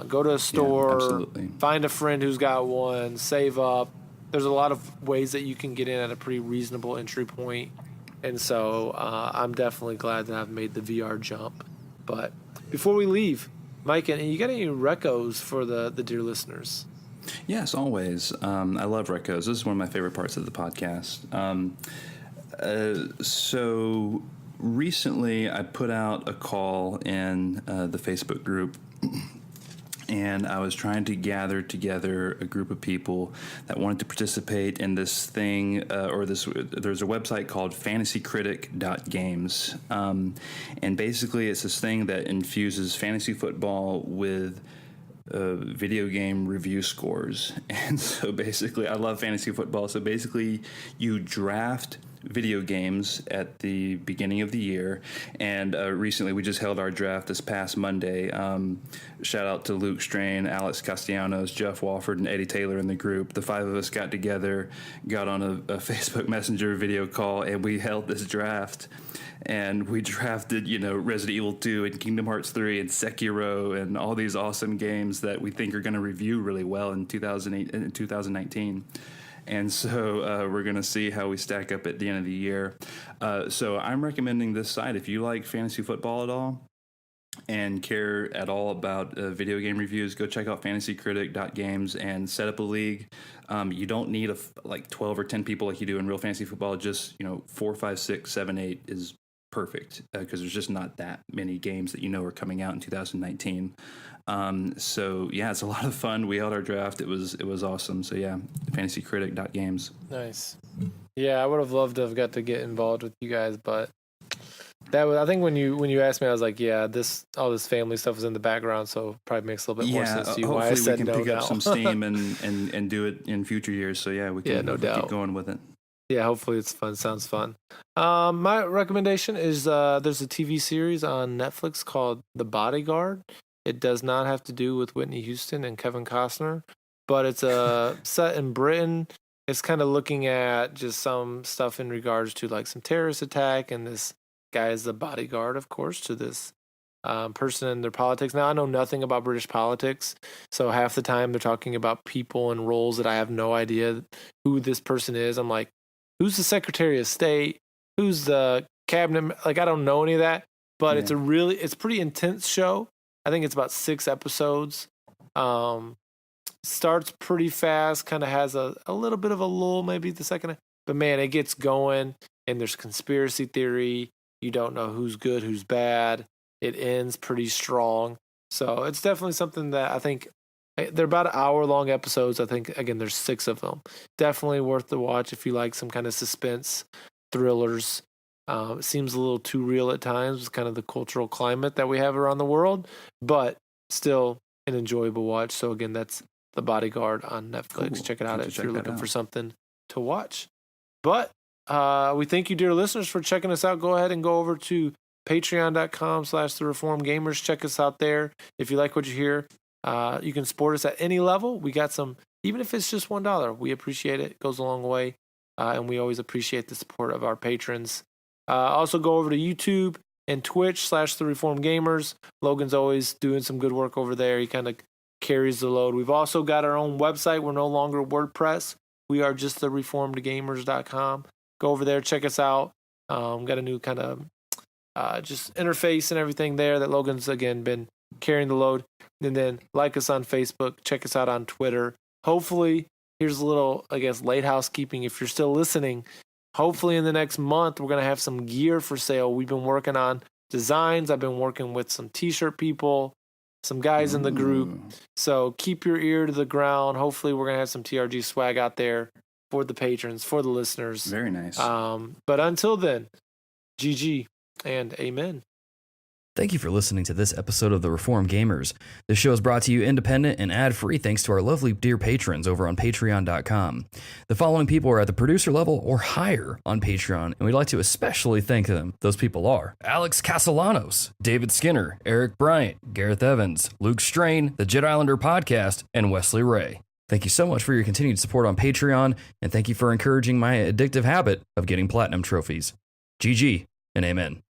B: Go to a store, find a friend who's got one, save up. There's a lot of ways that you can get in at a pretty reasonable entry point. And so I'm definitely glad that I've made the VR jump. But before we leave, Mike, you got any recos for the dear listeners?
C: Yes, always. I love recos. This is one of my favorite parts of the podcast. So recently I put out a call in the Facebook group, and I was trying to gather together a group of people that wanted to participate in this thing, there's a website called fantasycritic.games. And basically it's this thing that infuses fantasy football with video game review scores. And so basically, I love fantasy football. So basically, you draft video games at the beginning of the year, and recently we just held our draft this past Monday. Shout out to Luke Strain, Alex Castellanos, Jeff Walford, and Eddie Taylor in the group. The five of us got together, got on a Facebook Messenger video call, and we held this draft. And we drafted, Resident Evil 2 and Kingdom Hearts 3 and Sekiro and all these awesome games that we think are going to review really well in 2019. And so we're going to see how we stack up at the end of the year. So I'm recommending this site. If you like fantasy football at all and care at all about video game reviews, go check out fantasycritic.games and set up a league. You don't need 12 or 10 people like you do in real fantasy football. Just 4, 5, 6, 7, 8 is perfect because there's just not that many games that are coming out in 2019. So yeah, it's a lot of fun. We held our draft. It was awesome. So yeah, fantasycritic.games.
B: Nice. Yeah, I would have loved to have got to get involved with you guys, but I think when you asked me, I was like, yeah, all this family stuff is in the background, so it probably makes a little bit more sense to you why I said no now.
C: Hopefully we can pick up some steam and do it in future years. So yeah, we can keep going with it.
B: Yeah, hopefully it's fun. Sounds fun. My recommendation is there's a TV series on Netflix called The Bodyguard. It does not have to do with Whitney Houston and Kevin Costner, but it's set in Britain. It's kind of looking at just some stuff in regards to like some terrorist attack, and this guy is the bodyguard, of course, to this person in their politics. Now, I know nothing about British politics, so half the time they're talking about people and roles that I have no idea who this person is. I'm like, who's the Secretary of State? Who's the cabinet? Like, I don't know any of that, but it's a pretty intense show. I think it's about 6 episodes. Starts pretty fast, kind of has a little bit of a lull, maybe the second, but man, it gets going, and there's conspiracy theory. You don't know who's good, who's bad. It ends pretty strong. So it's definitely something that I think they're about hour-long episodes. I think, again, there's 6 of them. Definitely worth the watch if you like some kind of suspense thrillers. It seems a little too real at times with kind of the cultural climate that we have around the world, but still an enjoyable watch. So again, that's The Bodyguard on Netflix. Cool. Check it out if you're looking for something to watch. But we thank you, dear listeners, for checking us out. Go ahead and go over to patreon.com/thereformedgamers. Check us out there. If you like what you hear, you can support us at any level. We got some, even if it's just $1, we appreciate it. It goes a long way. And we always appreciate the support of our patrons. Also go over to YouTube and Twitch /thereformedgamers. Logan's always doing some good work over there. He kind of carries the load. We've also got our own website. We're no longer WordPress. We are just thereformedgamers.com. Go over there, check us out. Got a new kind of just interface and everything there that Logan's, again, been carrying the load. And then like us on Facebook. Check us out on Twitter. Hopefully, here's a little, I guess, late housekeeping if you're still listening. Hopefully in the next month, we're going to have some gear for sale. We've been working on designs. I've been working with some t-shirt people, some guys in the group. So keep your ear to the ground. Hopefully we're going to have some TRG swag out there for the patrons, for the listeners.
C: Very nice.
B: But until then, GG and amen.
A: Thank you for listening to this episode of The Reformed Gamers. This show is brought to you independent and ad-free thanks to our lovely dear patrons over on patreon.com. The following people are at the producer level or higher on Patreon, and we'd like to especially thank them. Those people are Alex Castellanos, David Skinner, Eric Bryant, Gareth Evans, Luke Strain, the Jet Islander Podcast, and Wesley Ray. Thank you so much for your continued support on Patreon, and thank you for encouraging my addictive habit of getting platinum trophies. GG and amen.